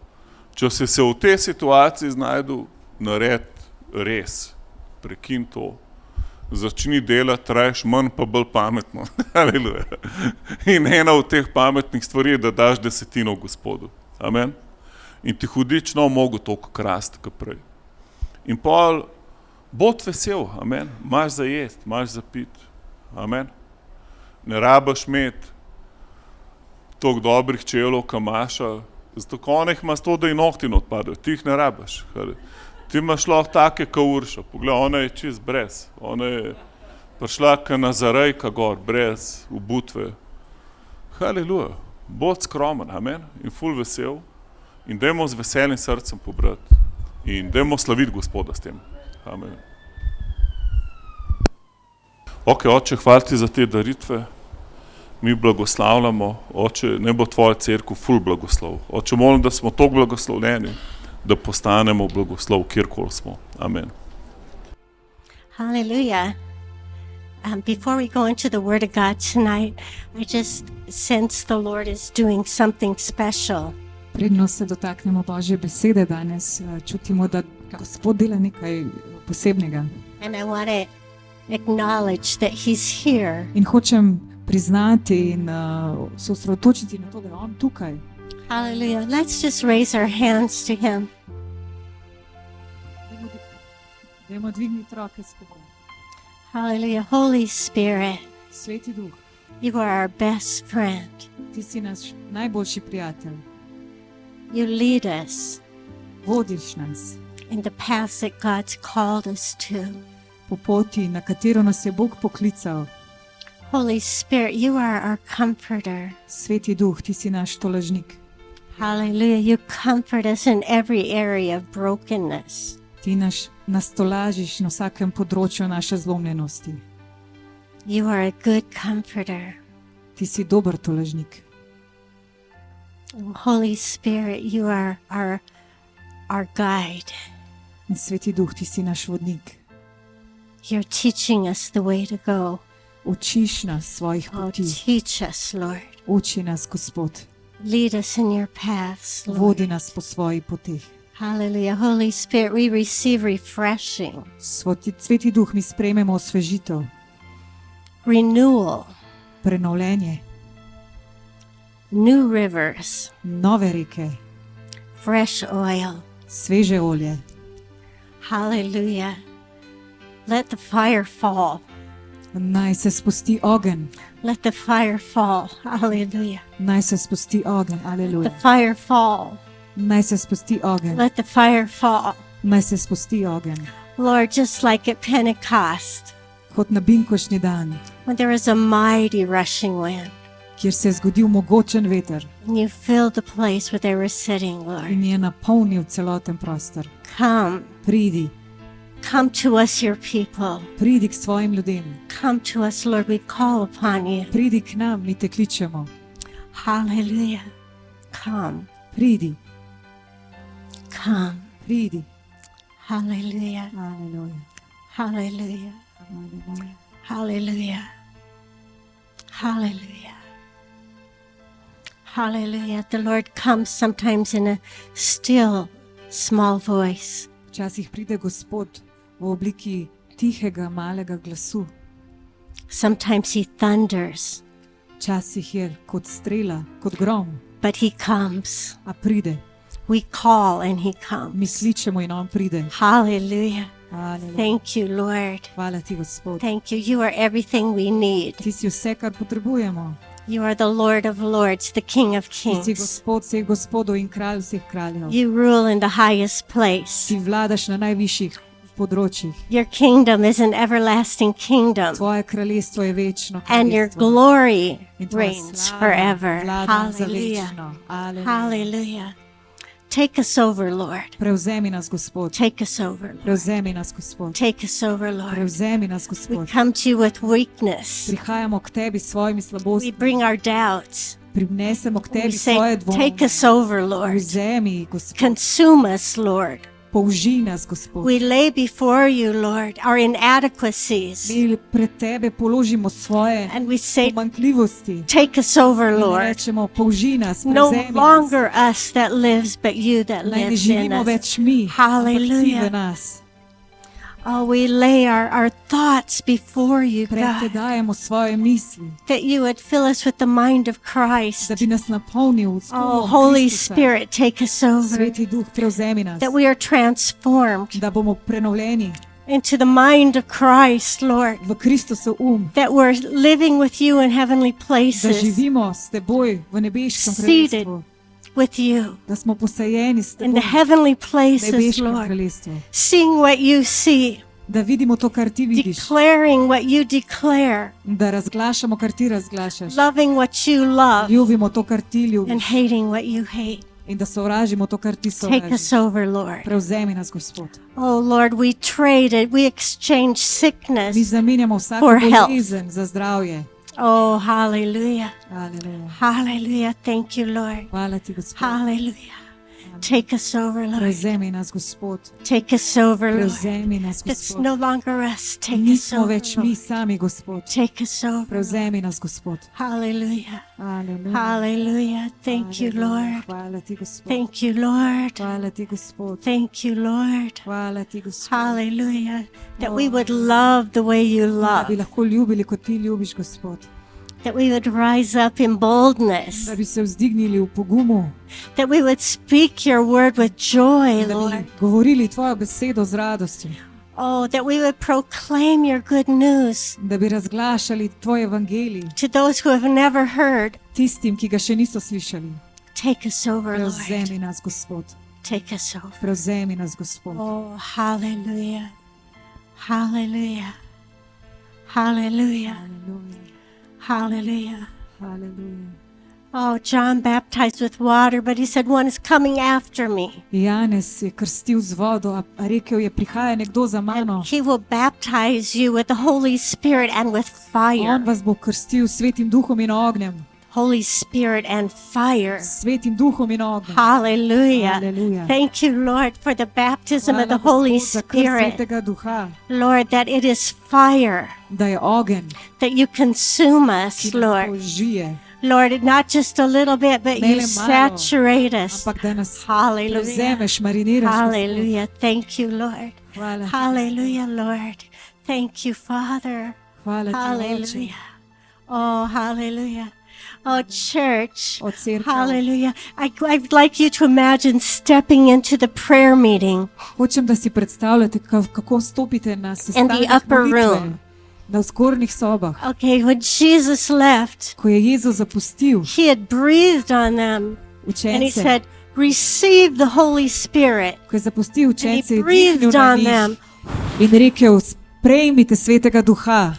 Če si se v tej situaciji znajdu, naredi res, prekin to. Začni delati rajš manj pa bolj pametno. In ena od teh pametnih stvari je, da daš 10% Gospodu. Amen. In ti hudič no mogo toliko krasti, kot prej. In pol bod vesel, amen. Imaš za jest, imaš za pit. Amen. Ne rabaš imeti toliko dobrih čelov, ka maša, zato ko ona jih ima to, da ji nohti odpadajo, ti jih ne rabaš. Ti imaš lahko take ka Urša, poglej, ona je čist brez, ona je prišla ka Nazarejka gor, brez obutve. Haleluja, bod skromen, amen, in ful vesel, in dajmo z veselim srcem pobrati, in dajmo slaviti Gospoda s tem, amen. Ok, Oče, hvala ti za te daritve. Mi blagoslavljamo, Oče, ne bo tvoja cerkev ful blagoslov. Oče, molim, da smo toliko blagoslovljeni, da postanemo blagoslov, kjerkoli smo. Amen. Hallelujah. Before we go into the Word of God tonight, I just sense the Lord is doing something special. Predno se dotaknemo Božje besede danes, čutimo, da Gospod dela nekaj posebnega. And I want to acknowledge that He's here. In hočem priznati in se osredotočiti na to, da je on tukaj. Hallelujah. Let's just raise our hands to Him. Dajmo dvigniti roke skupaj. Hallelujah. Holy Spirit, Sveti Duh, You are our best friend. ti si naš najboljši prijatelj. You lead us Vodiš nas in the paths that God's called us to. po poti, na katero nas je Bog poklical. Holy Spirit, You are our comforter. Sveti Duh, ti si naš tolažnik. Hallelujah. You comfort us in every area of brokenness. Ti nas tolažiš na vsakem področju naše zlomljenosti. You are a good comforter. Ti si dober tolažnik. Holy Spirit, You are our guide. In Sveti Duh, ti si naš vodnik. You're teaching us the way to go. Učiš nas svojih Oh, poti. teach us, Lord. Uči nas, Gospod. Lead us in Your paths, Lord. Vodi nas po svojih poteh. Hallelujah. Holy Spirit, we receive refreshing, Sveti Duh, mi sprejmemo osvežitev, renewal, prenovljenje, new rivers, nove reke, fresh oil. sveže olje. Hallelujah. Let the fire fall. Naj se spusti ogenj. Let the fire fall. Hallelujah. Naj se spusti ogenj. Aleluja. The fire fall. Naj se spusti ogenj. Let the fire fall. Naj se spusti ogenj. Lord, just like at Pentecost, Kot na binkošnji dan, when there was a mighty rushing wind, kjer se je zgodil mogočen veter and You filled the place where they were sitting, Lord. in je napolnil celoten prostor. Come. Pridi, Come to us, Your people. pridi k svojim ljudem. Come to us, Lord. We call upon You. Pridi k nam, mi te kličemo. Hallelujah. Come. Pridi, Come. pridi. Hallelujah. Aleluja. Hallelujah. Aleluja. Hallelujah. Hallelujah. Hallelujah. The Lord comes sometimes in a still, small voice. Včasih pride Gospod v obliki tihega, malega glasu. Sometimes He thunders, Včasih je kot strela, kot grom, but He comes. a pride. We call and He Mi comes. kličemo in on pride. Hallelujah. Aleluja. Thank You, Lord. Hvala ti, Gospod. Thank You. You are everything we need. Ti si vse, kar potrebujemo. You are the Lord of Lords, the King of Ti si Kings. Gospod vseh gospodov in kralj vseh kraljev. You rule in the highest place. Ti vladaš na najvišjih področjih. Your kingdom is an everlasting kingdom, Tvoje kraljestvo je večno and Your kraljestvo. glory In tvoja reigns slava forever. vlada za Hallelujah. večno. Aleluja. Hallelujah. Take us over, Lord. Prevzemi nas, Gospod. Take us over, Lord. Prevzemi nas, Gospod. Take us over, Lord. Prevzemi nas, We Gospod. come to you with weakness. Prihajamo k tebi s svojimi We slabostmi. bring our doubts. Prinesemo k We tebi svoje say, dvome. take us over, Lord. Prevzemi, Gospod. Consume us, Lord. Použi nas, Gospod. We lay before you, Lord, our inadequacies. Mi pred tebe položimo svoje And we say, pomanjkljivosti. take us over, In Lord. rečemo, použi nas, No prevzemi nas. longer us that lives, but you that Naj ne lives in živimo us. več mi, ampak ti Hallelujah. v nas. Oh, we lay our thoughts before you, Pred te God, dajemo svoje misli, that you would fill us with the mind of Christ. da bi nas napolnil s Oh, umom Holy Kristusa. Spirit, take us over, Sveti Duh, prevzemi nas, that we are transformed da bomo prenovljeni into the mind of Christ, Lord, v Kristusu that we're living with you in heavenly da places, živimo s teboj v nebeškem Seated kraljestvu, with you da smo posajeni s in the teboj heavenly v places, nebeškem Lord, kraljestvu, seeing what you see, da vidimo to, kar ti vidiš, declaring what you declare, da razglašamo, kar ti razglašaš, loving what you love, ljubimo to, kar ti and ljubiš hating what you hate. in da sovražimo to, kar ti Take us sovražiš. over, Lord. Prevzemi nas, Gospod. Oh, Lord, we trade it. We exchange Mi sickness. zamenjamo vsako For health. bolezen za zdravje. Oh, hallelujah. Aleluja. Hallelujah. Thank you, Lord. Hvala ti, Gospod. Hallelujah. Take us over, Lord. Prevzemi nas, Gospod. Take us over, Lord. Prevzemi nas, It's Gospod. no longer us. Take us Nismo over, več mi Lord. sami, Gospod. Take us over. Prevzemi nas, Gospod. Hallelujah. Aleluja. Hallelujah. Thank you, Aleluja. Lord. Hvala ti, Gospod. Thank you, Lord. Hvala ti, Gospod. Thank you, Lord. Hvala ti, Gospod. Hallelujah. That we would love the way you Da bi love. lahko ljubili, kot ti ljubiš, Gospod. That we would rise up in boldness. Da bi se vzdignili v pogumu. That we would speak your word with joy, Da Lord. bi govorili tvojo besedo z radostjo. Oh, that we would proclaim your good news Da bi razglašali tvoj evangelij to those who have never heard. tistim, ki ga še niso slišali. Take us over, Lord. Prevzemi nas, Gospod. Take us over. Prevzemi nas, Gospod. Oh, hallelujah. Hallelujah. Hallelujah. Hallelujah. Haleluja. Oh, John baptized with water, but he said, one is coming after me. Janez je krstil z vodo, a rekel je, prihaja nekdo za mano. He will baptize you with the Holy Spirit and with On fire. vas bo krstil s svetim duhom in ognjem. Holy Spirit and fire. S svetim duhom in ognjem. Hallelujah. Hallelujah. Thank you, Lord, for the baptism of the Hvala, Holy Gospod, za krst Spirit. Svetega Duha, Lord, that it is fire, da je ogenj, that you consume us, ki nas Lord. požije, Lord, not just a little bit, but Ne you le malo, saturate us. ampak da nas Hallelujah. prevzemeš, mariniraš. Gospod. Hallelujah. Thank you, Lord. Hvala ti, Hallelujah, Lord. Thank you, Father. Hvala ti, Oče. Hallelujah. Oh, hallelujah. Oh, church. O cerkev. Hallelujah. I'd like you to imagine stepping into the prayer meeting Hočem, da si predstavljate, kako stopite na in sestanek the upper molitve, room. na zgornjih sobah. Okay, when Jesus left, Ko je Jezus zapustil he had breathed on them and he učence, said, receive the Holy Spirit. ko je zapustil And he učence, je breathed dihnil na on them. njih in rekel, sprejmite Svetega Duha.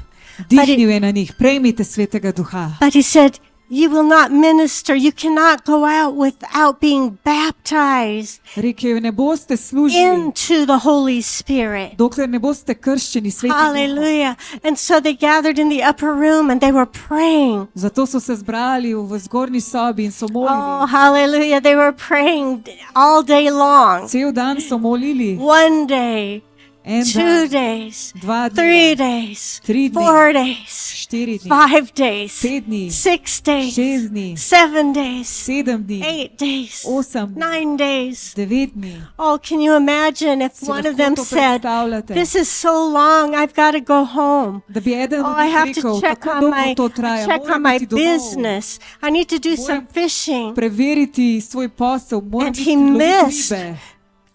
Dihnil je na njih, prejmite Svetega Duha. But he said, you will not minister. You cannot go out without being baptized Rekel je, ne boste služili, into the Holy Spirit. dokler ne boste krščeni Svetim Duhom. Hallelujah. And so they gathered in the upper room and they were praying. Zato so se zbrali v zgornji sobi in so Oh, molili. hallelujah. They were praying all day long. Cel dan so molili. One day, En 2 dan, days, 2 3 dni, days, 3 dni, 4 days, 4 dni, 5 days, 5 dni, 6 days, 6 dni, 7 days, 7 dni, 8 days, 8 dni, 9 days. 9 dni. Oh, can you imagine if Si one of lahko them to said, predstavljate? this is so long, I've got to go home. Da bi eden Oh, od I njih have to rekel, check kako on dolgo my, to traja, check on moram my iti domov, business. I need to do some Moram fishing. preveriti svoj posel, moram And iti he loviti missed ribe.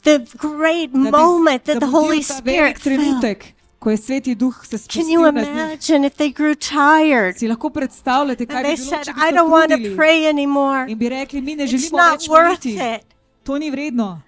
The great Da bi moment that the Holy zamudil ta Spirit velik filled. trenutek, ko je Sveti Duh se Can you spustil nad njih. imagine if they grew tired Si lahko predstavljate, kaj and bi they bilo, said, če bi I se don't want to trudili pray anymore? in bi rekli, mi ne It's želimo not več worth moliti. it. To ni vredno.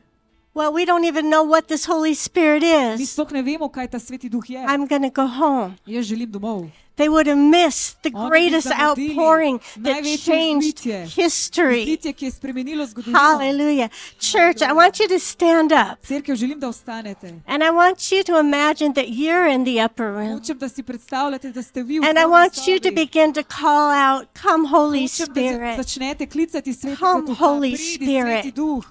Well, we don't even know what this Holy Spirit Mi is. sploh ne vemo, kaj ta Sveti Duh je. I'm going to go home. Jaz želim domov. They would have missed the Oni bi greatest zamudili outpouring that največje changed izlitje. history. Izlitje, ki je spremenilo zgodovino. Hallelujah. Church, I want you to stand up. Cerkev, želim, da ostanete. And I want you to imagine that you're in the upper room. Hočem, da si predstavljate, da ste vi v And I spodnji want you to sobi. begin to call out, Come, Holy Hočem, da Spirit. začnete klicati Svetega Come, Duha. Holy Pridi, Spirit. Sveti Duh.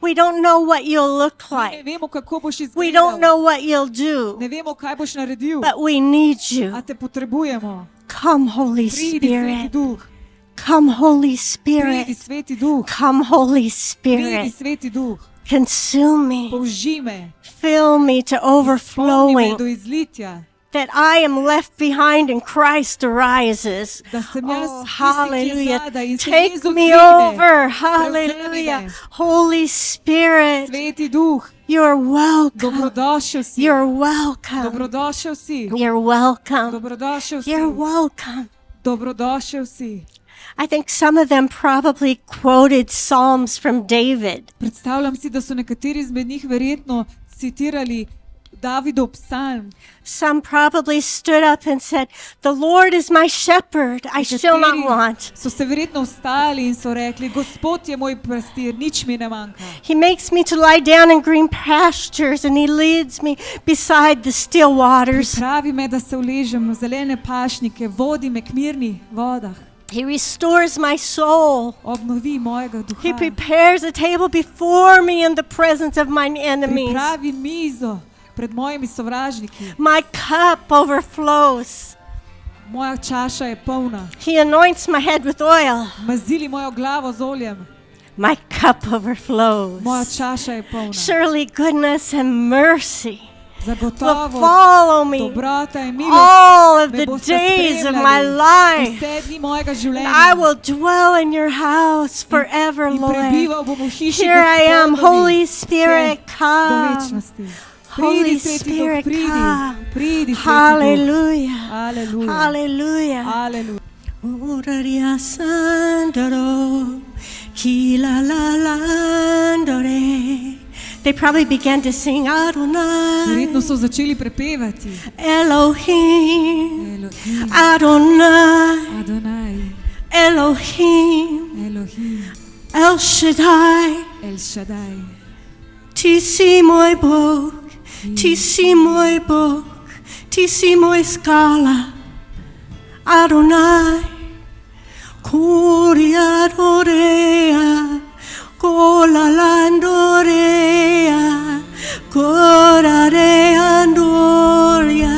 We don't know what you'll look Mi ne like. vemo, kako boš We don't izgledal. know what you'll do. Ne vemo, kaj boš naredil. But we need you. A te potrebujemo. Come, Holy Pridi, Sveti Spirit. Duh. Come, Holy Pridi, Spirit. Sveti Duh. Come, Holy Pridi, Spirit. Sveti Duh. Consume me. Použi me. Fill me to Spomni me overflowing. do izlitja. That I am left behind and Christ arises. Da sem jaz Oh, tisti, ki je hallelujah. zadaj in se Take Jezus me dvigne. over. Prevzemi Hallelujah. me. Holy Spirit, Sveti Duh, you're welcome. dobrodošel si. You're welcome. Dobrodošel si. You're welcome. Dobrodošel si. You're welcome. Dobrodošel si. I think some of them probably quoted Psalms from David. Predstavljam si, da so nekateri izmed njih verjetno citirali Davidov psalm. Some probably stood up and said, The Lord is my shepherd, I shall not Nekateri want. so se verjetno vstali in so rekli, Gospod je moj pastir, nič mi ne manjka. He makes me to lie down in green pastures and he leads me beside the still waters. Pravi me, da se uležem v zelene pašnike, vodi me k mirnih vodah. He restores my soul. Obnovi mojega duha. He prepares a table before me in the presence of mine enemies. Pripravi mizo pred mojimi sovražniki. My cup overflows. Moja čaša je polna. He anoints my head with oil. Mazili mojo glavo z oljem. My cup overflows. Moja čaša je polna. Surely goodness and mercy will Zagotovo follow me dobrota in milost all of me the bosta days of my spremljali life. vse dni mojega And I življenja. will dwell in your house forever, In Lord. prebival bom v hiši Here I am, Gospodovi Holy Spirit, do come. večnosti. Holy Pridi, Sveti Duh, Spirit, pridi. come. Pridi, Sveti Duh. Hallelujah. Hallelujah. Hallelujah. Hallelujah. Oraria sandoro, ki la la landore. They probably began to sing Adonai, Verjetno so začeli prepevati. Elohim, Elohim, Adonai, Adonai, Elohim, Elohim, El Shaddai. El Shaddai. Ti si moj Bog, ti si moj Bog, ti si moj skala. Adonai, Kuria Dorea, Kola Landorea, Korare Andoria,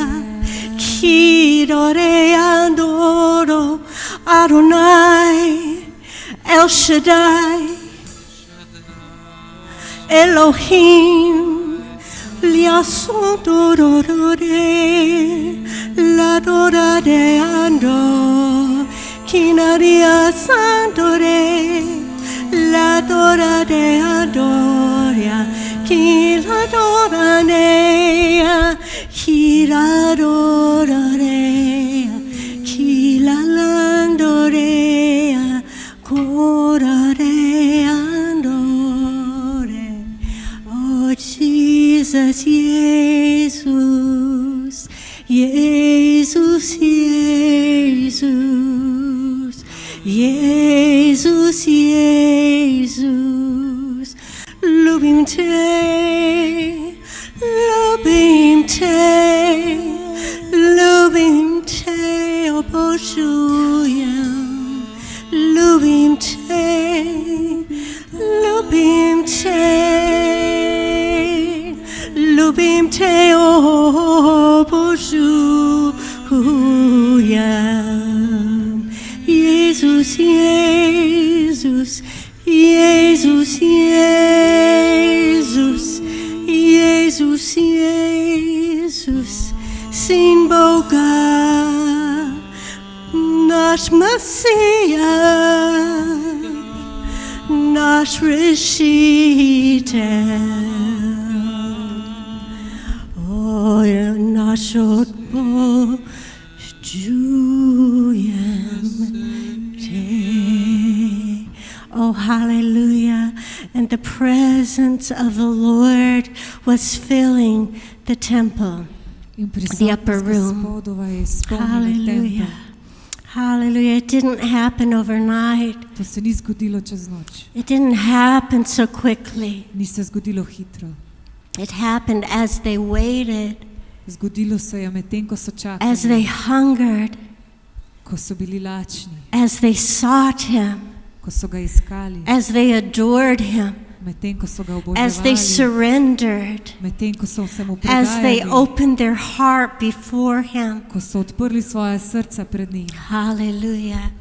Kidore Andoro, Adonai, El Shaddai, Elohim, Liasondorore, La Dora de Ando, Kinaria Sandore, La Dora de Andoria, Kila Dora Nea, Kila Dora Nea, Kila Landorea, Cora de Andore. Oh Jesus, Jesus, Jesus, Jesus, Jesus, Jesus, lubim te, lubim te, lubim te, o Božujem, lubim te, lubim te, lubim te, o Božujem. Jesus, Jesus, Jesus, Jesus, Jesus, Jesus, Sin Boga, naš Mesija, naš Rešitelj, o naš odpočujem te. Oh, hallelujah. And and the presence of the Lord was filling the temple. In The upper prisotnost room. Gospodova je izpolnila Hallelujah. tempelj. Hallelujah. It didn't happen overnight. To se ni zgodilo čez noč, It didn't happen so quickly. ni se zgodilo hitro. It happened as they waited, Zgodilo se je medtem, ko so as they čakali, hungered, ko so bili lačni, as they sought Him, ko so ga iskali, as they adored Him, medtem, ko so ga as they oboževali, surrendered, medtem, ko so se mu as they predajali, opened their heart before Him. ko so odprli svoje srca pred njim. Hallelujah.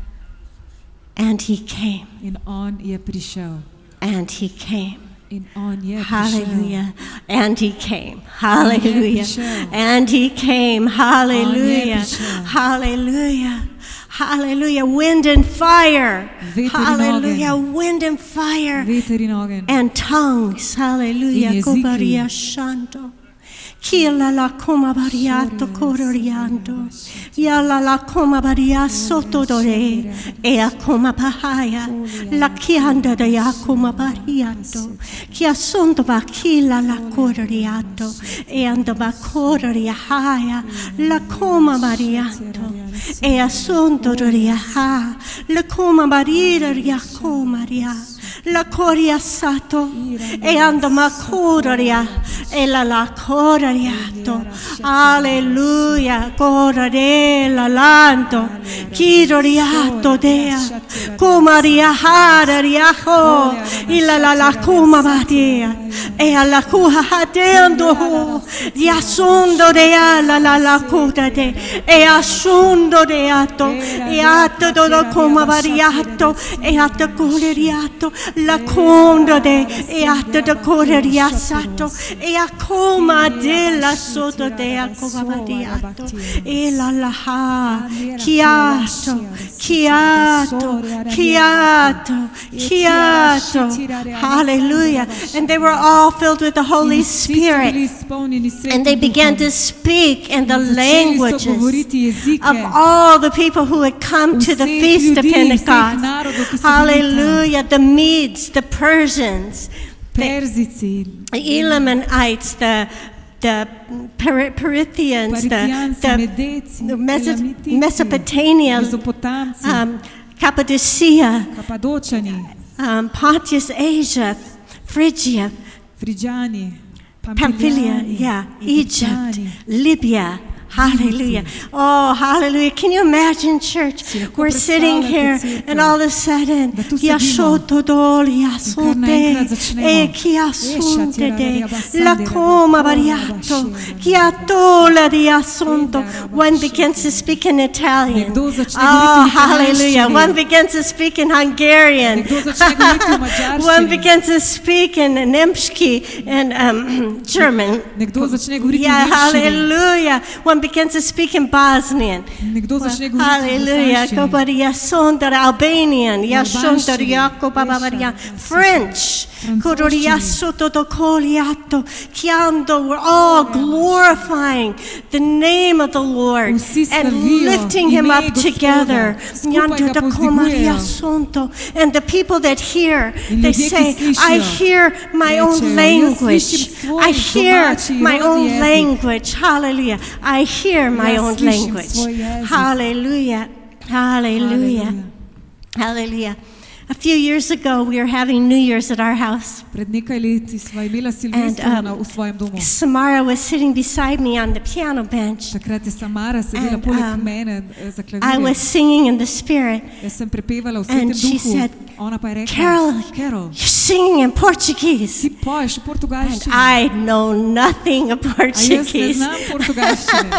And He came, In on je prišel. and He came. In on je prišel. Hallelujah. And He came. Hallelujah. prišel. And He came. Hallelujah. prišel. Hallelujah. Hallelujah. Wind and fire. Veter in Hallelujah. ogenj. Wind and fire. Veter in ogenj. And tongues. Hallelujah. In jeziki. Kobaria shanto. Kila la coma bariato cororiando. Yala la coma baria sotodore. Ea coma bahaya. La chianda de ya coma bariato. Kia sondo ba kila la cororiato. E ando ba cororiahaya. La coma bariato. Ea sondo ha. La coma barira ria coma ria. La coria sato. E ando ma coria. E la corariato. Alleluia. Corarela lanto. Kiroriato dea. Comaria hara riajo. Illa la coma badia. E alla cuha hadeando. Diasundo de la cuta de. E asundo de ato. E ato do coma variato. E ato corariato. La condo de. E ato do corariasato. E a coma della sotto de a coma variato. E la ha. Chiato. Chiato. Chiato. Chiato. Hallelujah. And they were all filled with the Holy Spirit. And they began to speak in the languages of all the people who had come to the Feast of Pentecost. Hallelujah. The Medes, the Persians, the Perzici, Elamites, the Perithians, Parithijanci, Medeci, the Elamiti, Mesopotamia, Mezopotamci, Cappadocia, Kapadočani, Pontus, Asia, Phrygia, Friđani, Pamphylia, yeah, Egypt, Egipćani, Libya. Hallelujah. Oh, hallelujah. Can you imagine, church? We're sitting here and all of a sudden, Yashoto doli yasote, Ekia sunte de, La coma variato, Kiatola di asunto. One begins to speak in Italian. Oh, hallelujah. One begins to speak in Hungarian. One begins to speak in Nemski and German. Yeah, hallelujah. One begins to speak in Bosnian. Hallelujah. Kobaria sondar Albanian. Yashondar Yakobabarian. French. Kodoria sototokoliato. Kiando. We're all glorifying the name of the Lord and lifting Him up together. Yando da komaria sonto. And the people that hear, they say, I hear my own language. I hear my own language. Hallelujah. I hear my own language. Hallelujah. Hallelujah. Hallelujah. A few years ago, we were having New Year's at our house. Pred nekaj leti sva imela Silvestra v svojem domu. Samara was sitting beside me on the piano bench. Takrat je Samara sedela poleg mene za I was klavirjem. singing in the Spirit. Jaz sem prepevala v And Svetem she Duhu. said, Ona pa je rekla, Carol, you're singing in Portuguese. ti poješ v And portugalščini. I know nothing of A jaz ne Portuguese. znam portugalščine.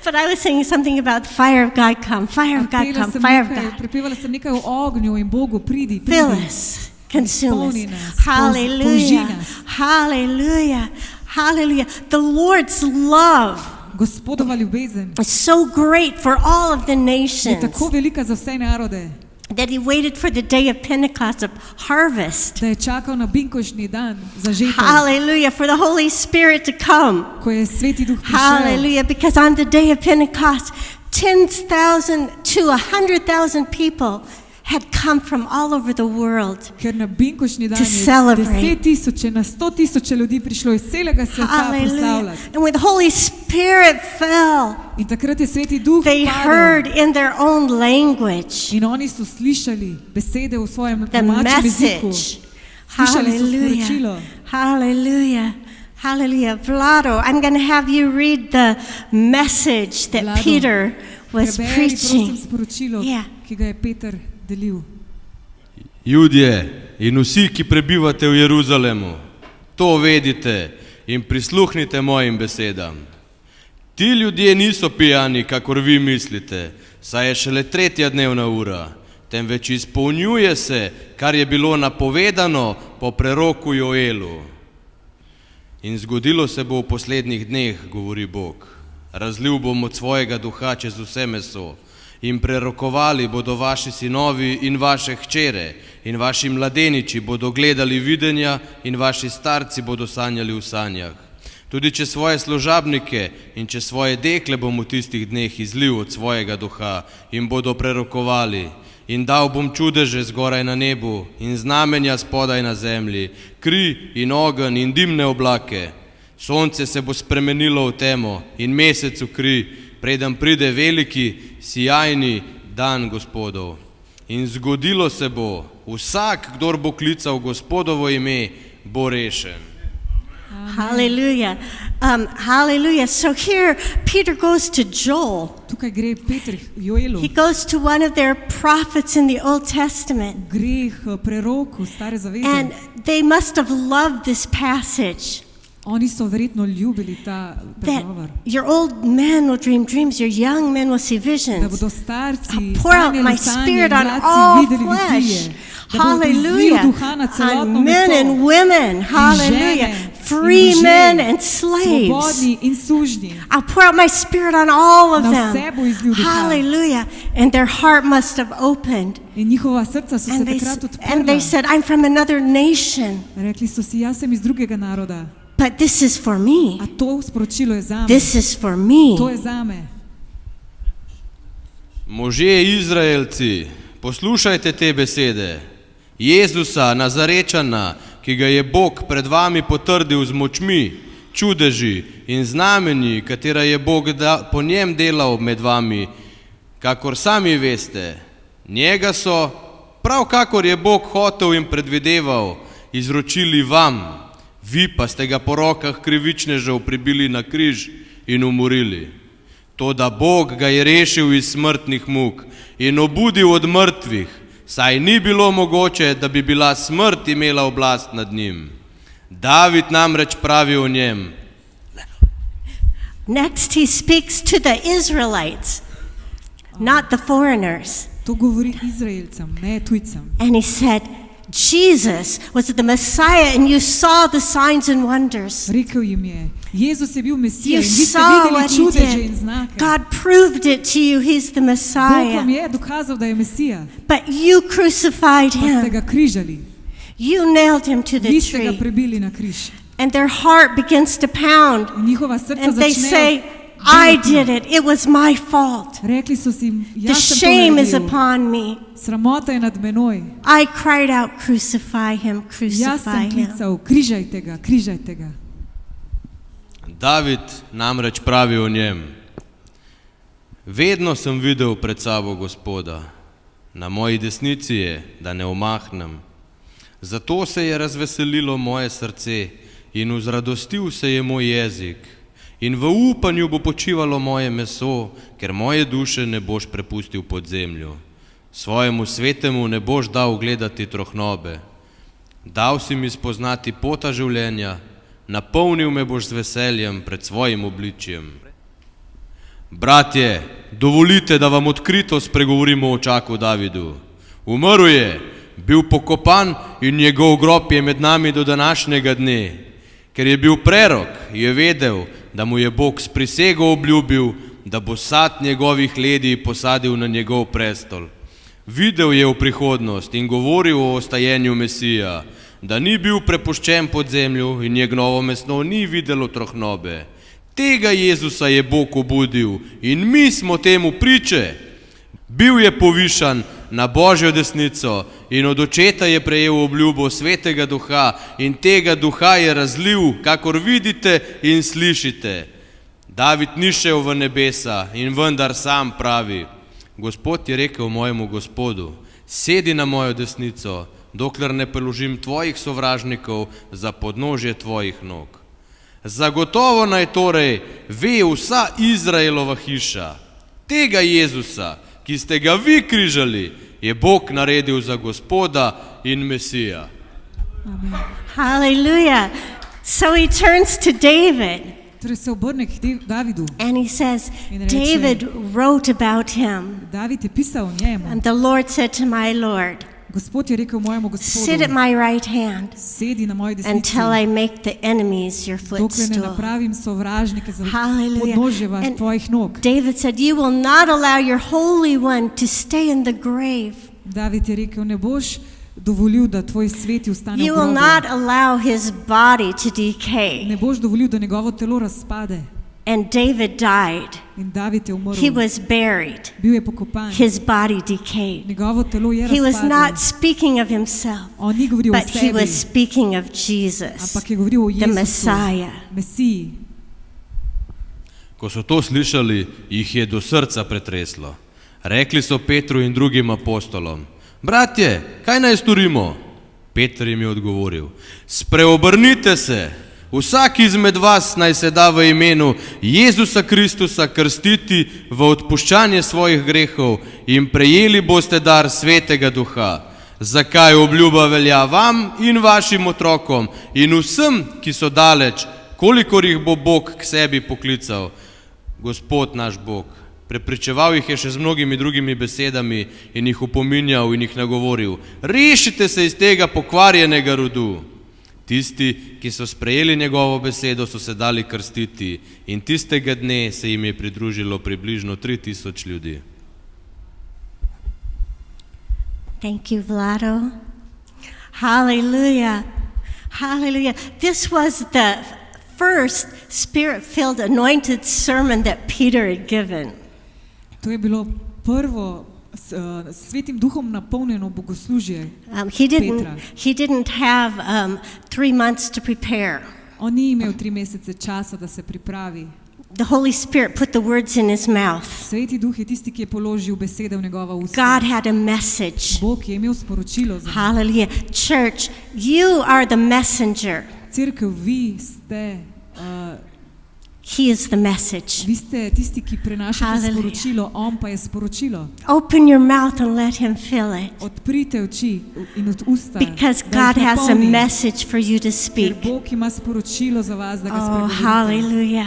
But I was singing something about the fire of God come, fire of God come, fire of God. Prepevala sem nekaj o ognju in Bogu, pridi, Fill pridi. us, consume us. Izpolni nas, Hallelujah. polži nas. Hallelujah. Hallelujah. The Lord's love Gospodova ljubezen is so great for all of the je nations tako velika za vse narode, that He waited for the day of Pentecost, of harvest. da je čakal na binkošni dan za žetev, Hallelujah. For the Holy Spirit to come. ko je Sveti Duh prišel. Hallelujah. Because on the day of Pentecost, 10,000 to 100,000 people had come from all over the world. Ker na binkošnji dan To je celebrate. 10.000, na 100.000 ljudi prišlo iz celega sveta Hallelujah. proslavljati. And when the Holy Spirit fell, In takrat je Sveti Duh they padel heard in their own language in oni so slišali besede v svojem the domačem jeziku. message. Slišali so Hallelujah. sporočilo. Hallelujah. Hallelujah. Vlado, I'm going to have you read the message that Vlado, Peter was Preberi, prosim, preaching. sporočilo, Ja. ki ga je Peter delil. Judje in vsi, ki prebivate v Jeruzalemu, to vedite in prisluhnite mojim besedam. Ti ljudje niso pijani, kakor vi mislite, saj je šele 3. dnevna ura, temveč izpolnjuje se, kar je bilo napovedano po preroku Joelu. In zgodilo se bo v poslednjih dneh, govori Bog. Razlil bom od svojega duha čez vse meso in prerokovali bodo vaši sinovi in vaše hčere in vaši mladeniči bodo gledali videnja in vaši starci bodo sanjali v sanjah. Tudi če svoje služabnike in če svoje dekle bom v tistih dneh izlil od svojega duha in bodo prerokovali. In dal bom čudeže zgoraj na nebu in znamenja spodaj na zemlji, kri in ogenj in dimne oblake. Sonce se bo spremenilo v temo in mesec v kri, preden pride veliki, sijajni dan Gospodov. In zgodilo se bo, vsak, kdor bo klical Gospodovo ime, bo rešen. Hallelujah. Hallelujah. So here Peter goes to Joel. Tukaj gre Peter Joelu, He goes to one of their prophets in the Old Testament. gre k preroku Stare zaveze. And they must have loved this passage. Oni so verjetno ljubili ta That pregovor. your old men will dream dreams, your young men will see Da visions. bodo starci I'll pour out my sanjali sanje, spirit on mladci all videli vizije. flesh. Da bo izlil Hallelujah. duha na celotno On men and meso. women. Hallelujah. žene, Free in men može, and slaves. Svobodni in sužnji. I'll pour out my spirit on all of Na them. vse bo izlil duha. Hallelujah. And their heart must have opened. In njihova srca so se And they, takrat and they odprla. said, I'm from another nation, Rekli so si, jaz sem iz drugega naroda. but this is for me. A to sporočilo je zame. This is for me. To je zame. Možje Izraelci, poslušajte te besede. Jezusa, Nazarečana, ki ga je Bog pred vami potrdil z močmi, čudeži in znamenji, katera je Bog po njem delal med vami, kakor sami veste. Njega so, prav kakor je Bog hotel in predvideval, izročili vam, vi pa ste ga po rokah krivičnežev pribili na križ in umorili. Toda Bog ga je rešil iz smrtnih muk in obudil od mrtvih, saj ni bilo mogoče, da bi bila smrt imela oblast nad njim. David namreč pravi o njem. Next, he speaks to the Israelites, not the foreigners. To govori Izraelcem, ne tujcem. And he said, Jesus was the Messiah, and you saw the signs and wonders. Rekel jim je, Jezus je bil Mesija You in vi ste saw videli what he čudeže in did. znake. God proved it to you. He's the Bog vam Messiah. je dokazal, da je Mesija, But you crucified pa ste him. ga križali. You nailed him to the Vi ste ga tree. prebili na križ. And their heart begins to pound. In njihova srca And they začnejo say, I biti. did it. It was my fault. Rekli so si, The jaz sem to shame is naredil. upon me. Sramota je nad menoj. I cried out, crucify him, Jaz crucify sem him. klical, križajte ga, križajte ga. David namreč pravi o njem. Vedno sem videl pred sabo Gospoda, na moji desnici je, da ne omahnem. Zato se je razveselilo moje srce in vzradostil se je moj jezik. In v upanju bo počivalo moje meso, ker moje duše ne boš prepustil pod zemljo. Svojemu svetemu ne boš dal gledati trohnobe. Dal si mi spoznati pota življenja, napolnil me boš z veseljem pred svojim obličjem. Bratje, dovolite, da vam odkrito spregovorimo o očaku Davidu. Umrl je, bil pokopan in njegov grob je med nami do današnjega dne. Ker je bil prerok, je vedel, da mu je Bog s prisego obljubil, da bo sad njegovih ledi posadil na njegov prestol. Videl je v prihodnost in govoril o ostajenju Mesija, da ni bil prepuščen pod zemljo in njegovo mesno ni videlo trohnobe. Tega Jezusa je Bog obudil in mi smo temu priče. Bil je povišan na Božjo desnico in od očeta je prejel obljubo svetega duha in tega duha je razlil, kakor vidite in slišite. David ni šel v nebesa in vendar sam pravi, Gospod je rekel mojemu Gospodu, sedi na mojo desnico, dokler ne položim tvojih sovražnikov za podnožje tvojih nog. Zagotovo naj torej ve vsa Izraelova hiša, tega Jezusa, ki ste ga vi križali, je Bog naredil za Gospoda in Mesija. Hallelujah. So he turns to David Torej se obrne k Davidu and he says, in reče, David wrote about him. David je pisal o njemu. And the Lord said to my Lord, Gospod je rekel mojemu sit at Gospodu, my right hand sedi na moji desnici, until I make the enemies your dokler ne footstool. napravim sovražnike za Hallelujah. podnožje And tvojih nog. David said, you will not allow your Holy One to stay in the grave. David je rekel, ne boš dovolil, da tvoj sveti ostane v You will grobu. not allow his body to decay. Ne boš dovolil, da njegovo telo razpade. And David died. In David je umrl. He was buried. Bil je pokopan. His body decayed. Njegovo telo je He was razpadlo. not speaking of himself, On ni govoril o but he sebi, was speaking of Jesus, ampak je govoril o the Jezusu, Messiah. Mesiji. Ko so to slišali, jih je do srca pretreslo. Rekli so Petru in drugim apostolom, bratje, kaj naj storimo? Peter jim je odgovoril, spreobrnite se, vsak izmed vas naj se da v imenu Jezusa Kristusa krstiti v odpuščanje svojih grehov in prejeli boste dar svetega duha. Zakaj obljuba velja vam in vašim otrokom in vsem, ki so daleč, kolikor jih bo Bog k sebi poklical. Gospod naš Bog, prepričeval jih je še z mnogimi drugimi besedami in jih opominjal in jih nagovoril, rešite se iz tega pokvarjenega rodu. Tisti, ki so sprejeli njegovo besedo, so se dali krstiti in tistega dne se jim je pridružilo približno 3000 ljudi. Thank you, Vlado. Hallelujah. Hallelujah. This was the first spirit-filled anointed sermon that Peter had given. To je bilo prvo s svetim duhom napolnjeno bogoslužje Petra. He didn't have 3 months to prepare. On ni imel 3 mesece časa, da se pripravi. The Holy Spirit put the words in his mouth. Sveti duh je tisti, ki je položil besede v njegova usta. God had a message. Bog je imel sporočilo za nas. Hallelujah. Church, you are the messenger. Cerkev, vi ste He is the message. vi ste tisti, ki prenašate Hallelujah. sporočilo, on pa je sporočilo. Open your mouth and let him fill it. Odprite oči in od usta, Because da jih God has a napolni. message for you to Ker speak. Bog ima sporočilo za vas, da ga Oh, spregovorite. hallelujah.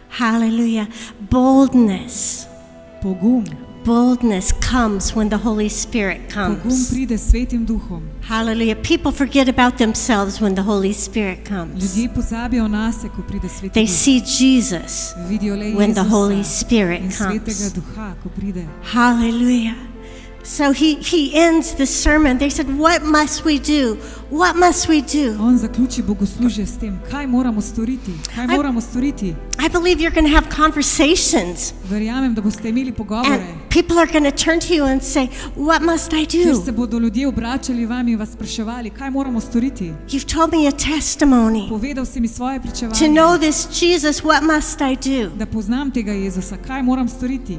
Hallelujah. Boldness. Pogum. Boldness comes when the Holy Spirit Pogum comes. pride s svetim duhom. Hallelujah. People forget about themselves when the Holy Spirit comes. Ljudje pozabijo nase, ko pride sveti They duh. see Jesus Vidijo le when the Holy Jezusa Spirit in svetega comes. duha, ko pride. Hallelujah. So he ends the sermon. They said, what must we do? What must we do? On zaključi bogoslužje s tem, kaj moramo storiti. Kaj moramo storiti? I believe you're going to have conversations. Verjamem, da boste imeli pogovore, And people are going to turn to you and say, what must I kjer se do? bodo ljudje obračali vam in vas spraševali, kaj moramo storiti. You've told me a testimony. Povedal si mi svoje To pričevanje, know this Jesus, what must I do? da poznam tega Jezusa, kaj moram storiti.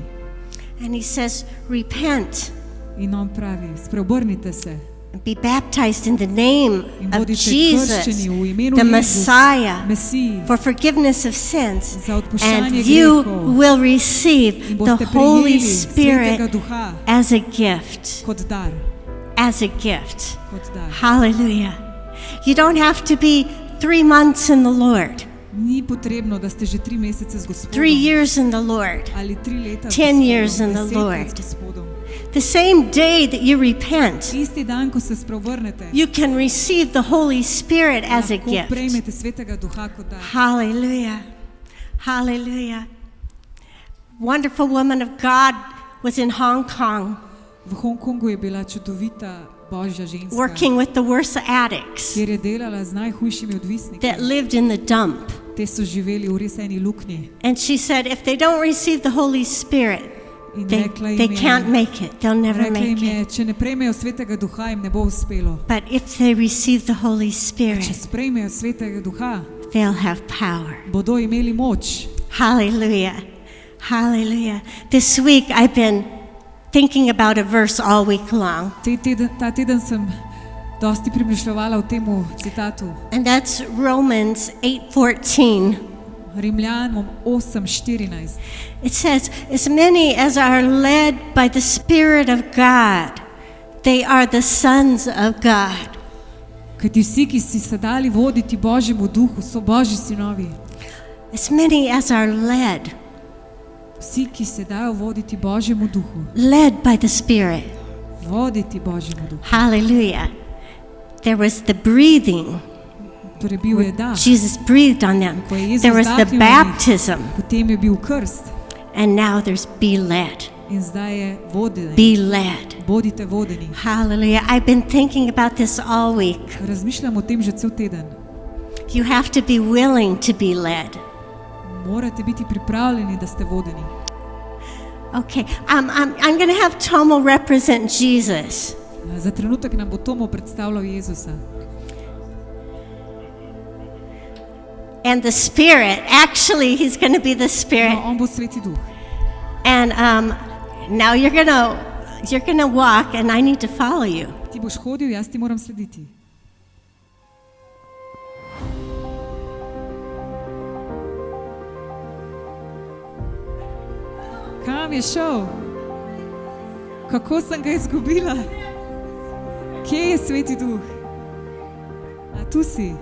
And he says, repent In on pravi, spreobrnite se and be baptized in the name in of bodite Jesus, krščeni v imenu the Jezus, Messiah, Mesiji, for forgiveness of sins. za odpuščanje And you grehov. will receive In the boste Holy prejeli Spirit svetega duha as a gift. kot dar, As a gift. kot dar. Hallelujah. You don't have to be 3 months in the Lord, Ni potrebno, da ste že 3 mesece z 3 Gospodom years in the Lord. ali 3 leta z 10 Gospodom, years in the 10 Lord. let z Gospodom. The same day that you repent, Isti dan, ko se spreobrnete, you can receive the Holy Spirit as a lahko gift. prejmete svetega duha kot dar. Hallelujah. Hallelujah. Wonderful woman of God was in Hong Kong V Hongkongu je bila čudovita božja ženska, working with the worst addicts kjer je delala z najhujšimi odvisniki. that lived in the dump. Te so živeli v res eni luknji. And she said, if they don't receive the Holy Spirit, In They, rekla jim they je- can't make it. They'll never Rekla jim make je, it. če ne prejmejo Svetega Duha, jim ne bo uspelo. But if they receive the Holy Če Spirit, sprejmejo Svetega Duha, they'll have power. bodo imeli moč. Hallelujah. Hallelujah. This week I've been thinking about a verse all week long, Ta teden sem dosti premišljevala o temu citatu. and that's Romans 8:14. Rimljanom 8:14. It says, as many as are led by the Spirit of God, they are the sons of God. Kajti vsi, ki si se dali voditi Božjemu duhu, so Božji sinovi. As many as are led Vsi, ki se dajo voditi Božjemu duhu, led by the Spirit. voditi Božjemu duhu. Hallelujah. There was the breathing. Torej bil je dah, Jesus breathed on them. ko je Jezus There was the vdahnil na njih, baptism. potem je bil krst And now there's be led. in zdaj je vodenje. Be led. Bodite vodeni. Hallelujah. I've been thinking about this all week. Razmišljam o tem že cel teden. You have to be willing to be led. Morate biti pripravljeni, da ste vodeni. Okay, I'm going to have Tomo represent Jesus. Za trenutek nam bo Tomo predstavljal Jezusa. And the Spirit, actually, he's going to be the Spirit. No, on bo Sveti Duh. And now you're gonna walk, and I need to follow you. Ti boš hodil, jaz ti moram slediti. Kam je šel? Kako sem ga izgubila? Kje je Sveti Duh? A tu si.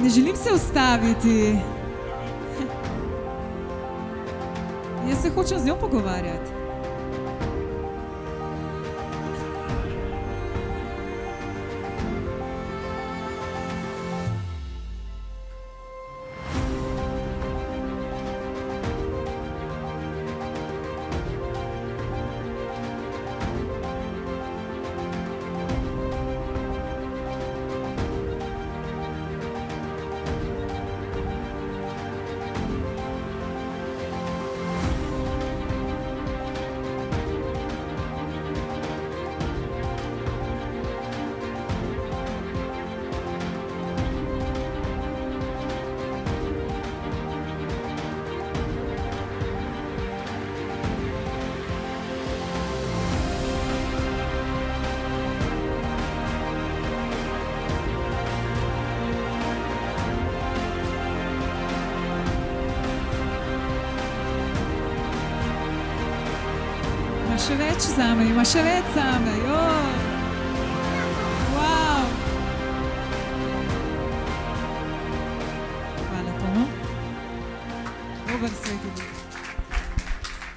Ne želim se ustaviti. Jaz se hočem z njo pogovarjati. Ima še več zame, ima še več zame. Joj. Wow. Hvala, Tomo. Dober Sveti Duh.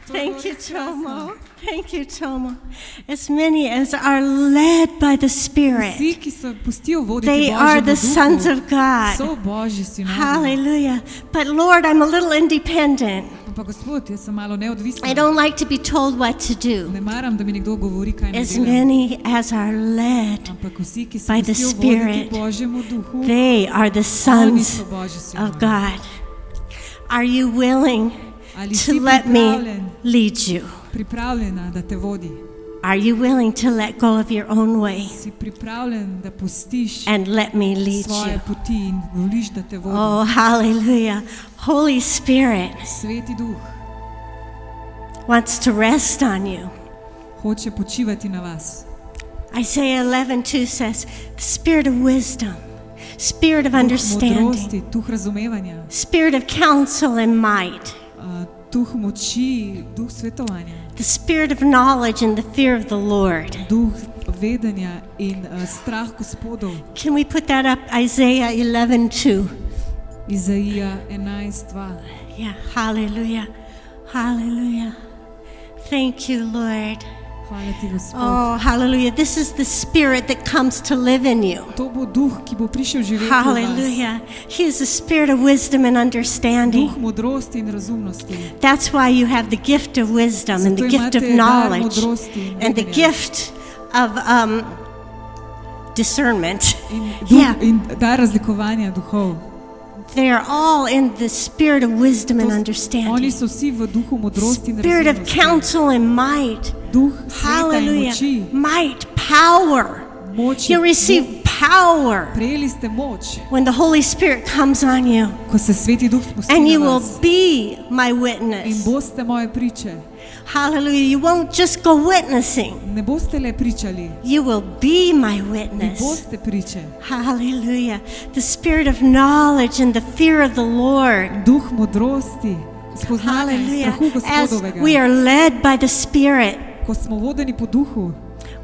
Thank you, Tomo. Thank you, Tomo. As many as are led by the Spirit, Vsi, ki se pustijo voditi they are Božjemu the sons duhu, of God. so Božji sinovi. Hallelujah. But Lord, I'm a little independent. Ampak Gospod, jaz sem malo neodvisna. I don't like to be told what to do. Ne maram, da mi nekdo govori, kaj naj As delam. many as are led, Ampak vsi, ki se by the pustijo Spirit, voditi Božjemu duhu, they are the oni sons so Božji of sinovi. God. Are you willing Ali to si let me pripravljen, lead you? pripravljena, da te vodi? Are you willing to let go of your own way Si pripravljen, da pustiš and let me lead svoje you? poti in voliš, da te vodi? Oh, hallelujah. Holy Spirit Sveti Duh wants to rest on you. hoče počivati na vas. Isaiah 11:2 says, the spirit of wisdom, spirit of Duh understanding, modrosti, duh razumevanja, spirit of counsel and might, duh moči, duh svetovanja, the spirit of knowledge and the fear of the Lord. duh vedenja in strah Gospodov. Can we put that up? Isaiah 11:2. Izaija 11:2. Yeah, hallelujah. Hallelujah. Thank you, Lord. Hvala ti, Gospod. Oh, hallelujah. This is the spirit that comes to live in you. To bo duh, ki bo prišel živeti v vas. Hallelujah. He is the spirit of wisdom and understanding. Duh modrosti in razumnosti. That's why you have the gift of wisdom and the Zato gift of imate dar knowledge modrosti in and the vedenja. gift of discernment. in, Yeah. in dar razlikovanja duhov. They are all in the spirit of wisdom and Oni understanding. so vsi v duhu modrosti in Spirit of razumnosti. counsel and might. Duh sveta in Hallelujah. moči. Might, power. Moč You receive power Prejeli ste moč, when the Holy Spirit comes on you. ko se Sveti Duh spusti And you na will vas. be my In witness. boste moje priče. Hallelujah. You won't just go witnessing. Ne boste le pričali, You will be my vi witness. boste priče. Hallelujah. The spirit of knowledge and the fear of the Lord. Duh modrosti, spoznanja in Hallelujah. strahu As Gospodovega. we are led by the Spirit, Ko smo vodeni po duhu,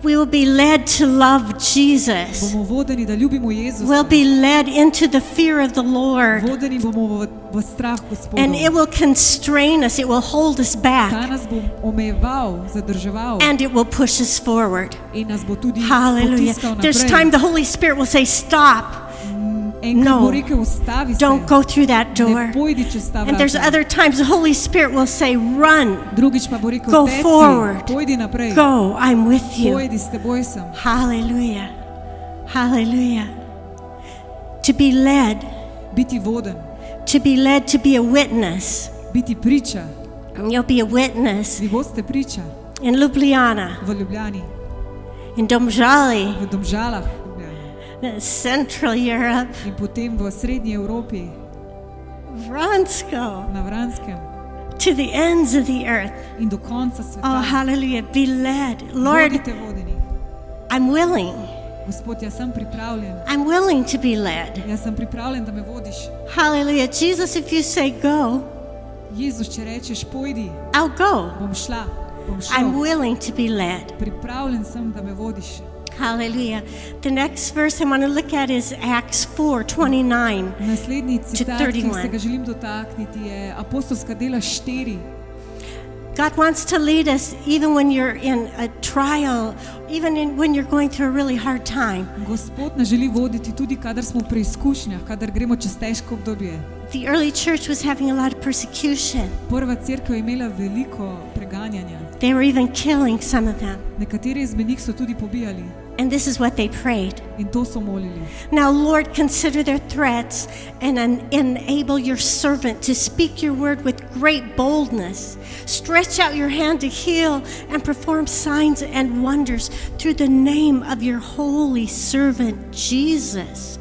we will be led to love Jesus. bomo vodeni, da ljubimo Jezusa. We'll be led into the fear of the Lord. Vodeni bomo v strah And it Gospodov. will constrain us, it will hold us Ta back, nas bo omejeval, zadrževal and it will push us forward. in nas bo tudi Hallelujah. potiskal There's naprej. time the Holy Spirit will say, Stop, Enkrat No. bo rekel, ustavi se, don't go through that door. ne pojdi čez ta And there's vrata. other times the Holy Spirit will say, Run, Drugič pa bo rekel, Go teci, forward. pojdi naprej, go, I'm with you. pojdi, s teboj sem. Hallelujah. Hallelujah. To be led, Biti voden, to be a witness. biti priča, You'll be a witness vi boste priča in Ljubljana, v Ljubljani, in Domžali, v Domžalah, Central Europe, in potem v Srednji Evropi, Vransko, na Vranskem to the ends of the earth. in do konca sveta. Oh, hallelujah. Be led. Lord, Bodite vodeni. I'm willing. Gospod, jaz sem pripravljen. I'm willing to be led. Jaz sem pripravljen, da me vodiš. Hallelujah. Jesus, if you say go, Jezus, če rečeš, pojdi, I'll go. bom šla, bom I'm šel. willing to be led. Pripravljen sem, da me vodiš. Hallelujah. The next verse I want to look at is Acts 4:29. Naslednji citat, ki 31. se ga želim dotakniti, je Apostolska dela 4. God wants to lead us even when you're in a trial, when you're going through a really hard time. Gospod nas želi voditi tudi, kadar smo v preizkušnjah, kadar gremo čez težko obdobje. The early church was having a lot of persecution. Prva cerkev je imela veliko preganjanja. They were even killing some of them. Nekateri izmed njih so tudi pobijali And this is what they prayed. in to so molili. Now, Lord, consider their threats and enable your servant to speak your word with great boldness. Stretch out your hand to heal and perform signs and wonders through the name of your holy servant, Jesus.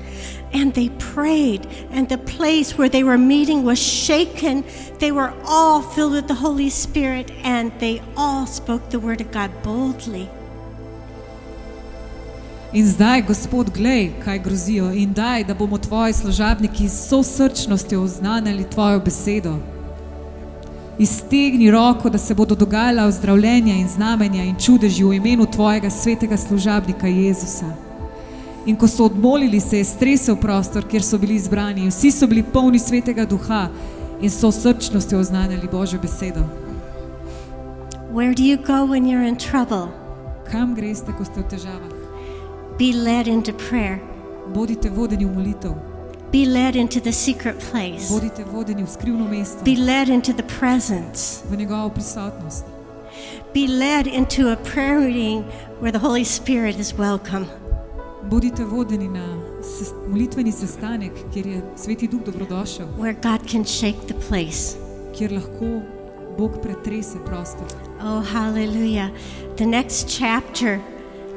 And they prayed, and the place where they were meeting was shaken. They were all filled with the Holy Spirit, and they all spoke the word of God boldly. In zdaj, Gospod, glej, kaj grozijo, in daj, da bomo tvoji služabniki s vso srčnostjo oznanjali tvojo besedo. Iztegni roko, da se bodo dogajala ozdravljenja in znamenja in čudeži v imenu tvojega svetega služabnika Jezusa. In ko so odmolili, se je stresel prostor, kjer so bili izbrani, in vsi so bili polni svetega duha in s vso srčnostjo oznanjali Božjo besedo. Where do you go when you're in trouble? Kam greste, ko ste v težavah? Be led into prayer. Bodite vodeni v molitev, Be led into the secret place. bodite vodeni v skrivno mesto, Be led into the presence. v njegovo prisotnost. Be led into a prayer meeting where the Holy Spirit is welcome. Bodite vodeni na molitveni sestanek, kjer je Sveti Duh dobrodošel, Where God can shake the place. kjer lahko Bog pretrese prostor. Oh, hallelujah. The next chapter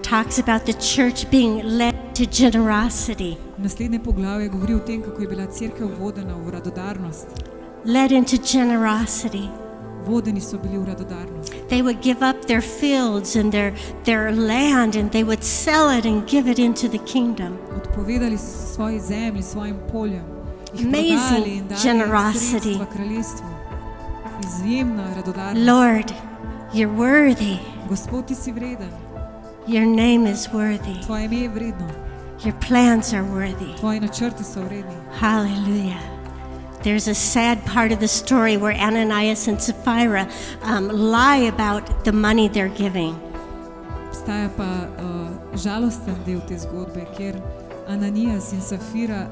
talks about the church being led to generosity, Naslednje poglavje govori o tem, kako je bila cerkev vodena v radodarnost. led into generosity. Vodeni so bili v radodarnost. They would give up their fields and their land, and they would sell it and give it into the kingdom. Odpovedali so se svoji zemlji, svojim poljem, jih Amazing prodali in dali generosity. sredstva kraljestvu. Izjemna radodarnost. Lord, you're worthy. Gospod, ti si vreden, Your name is worthy. tvoje ime je vredno, Your plans are worthy. tvoji načrti so vredni. Hallelujah. There's a sad part of the story where Ananias and Sapphira lie about the money they're giving. Obstaja pa žalosten del te zgodbe, kjer Ananijas in Safira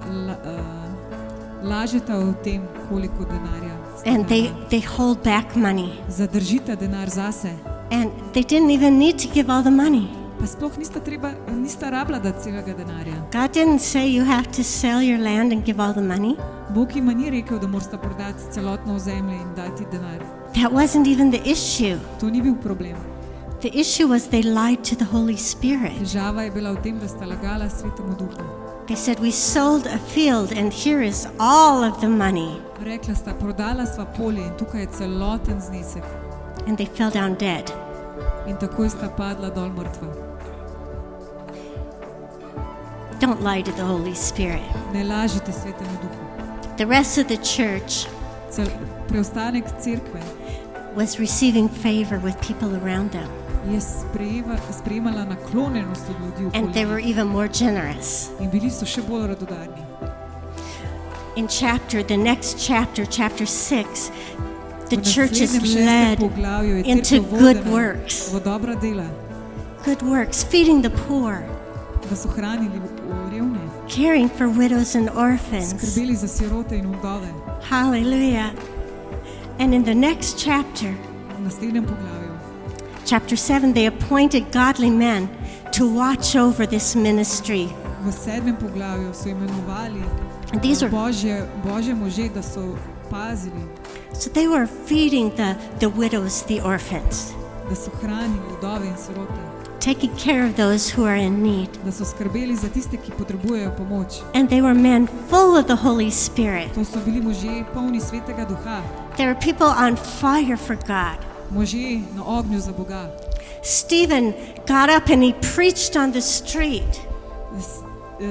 lažeta o tem, koliko denarja sta And dala. they hold back money. Zadržita denar zase, And they didn't even need to give all the money. Pa sploh nista rabila dati celega denarja. God didn't say you have to sell your land and give all the money. Bog jima ni rekel, da morata prodati celotno ozemlje in dati denar. That wasn't even the issue. To ni bil problem. The issue was they lied to the Holy Spirit. Težava je bila v tem, da sta lagala Svetemu Duhu. They said, we sold a field and here is all of the money. Rekla sta, prodala sva polje in tukaj je celoten znesek. And they fell down dead. In takoj sta padla dol mrtva. Don't lie to the Holy Spirit. Ne lažite Svetemu Duhu. The rest of the church Preostanek cerkve was receiving favor with people around them. je sprejemala naklonjenost od ljudi And they were okoli even more generous. in bili so še bolj radodarni. In the next chapter, chapter 6, the V church is naslednjem šestem led poglavju je into cerkev good vodena works. v dobra dela, Good works, feeding the poor, da so hranili revne, caring for widows and orphans. skrbeli za sirote in vdove. Hallelujah. And in the next chapter, V naslednjem poglavju, chapter 7, they appointed godly men to watch over this ministry. v 7. poglavju so imenovali And these are, božje može, da so pazili, so they were feeding the widows, the orphans, da so hranili vdove in sirote, taking care of those who are in need. da so skrbeli za tiste, ki potrebujejo pomoč. And they were men full of the Holy Spirit. To so bili možje polni Svetega Duha, They were people on fire for God. možje na ognju za Boga. Stephen got up and he preached on the street.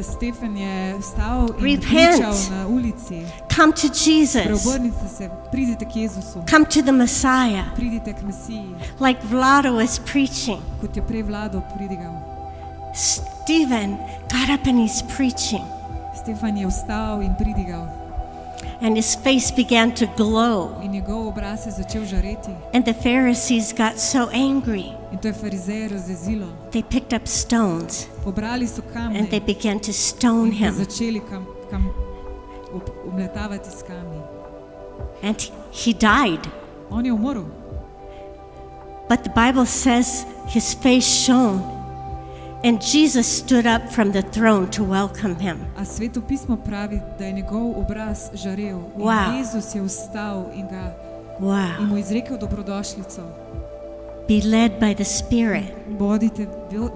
Stefan je stal in Repent. pričal na ulici. Come to Jesus. Preobrnite se, pridite k Jezusu, Come to the Messiah. pridite k Mesiji, Like Vlado was preaching. kot je prej Vlado pridigal. Stephen got up and he's preaching. Stefan je vstal in pridigal And his face began to glow. in njegov obraz je začel žareti. And the Pharisees got so angry. In to je farizeje razjezilo. They picked up stones Pobrali so kamne and they began to stone in ga him. začeli obletavati s kamni. And he died. On je umrl, But the Bible says his face shone. And Jesus stood up from the throne to welcome him. a Sveto pismo pravi, da je njegov obraz žarel. In Wow. Jezus je vstal in Wow. mu izrekel dobrodošlico. Be led by the Spirit. Bodite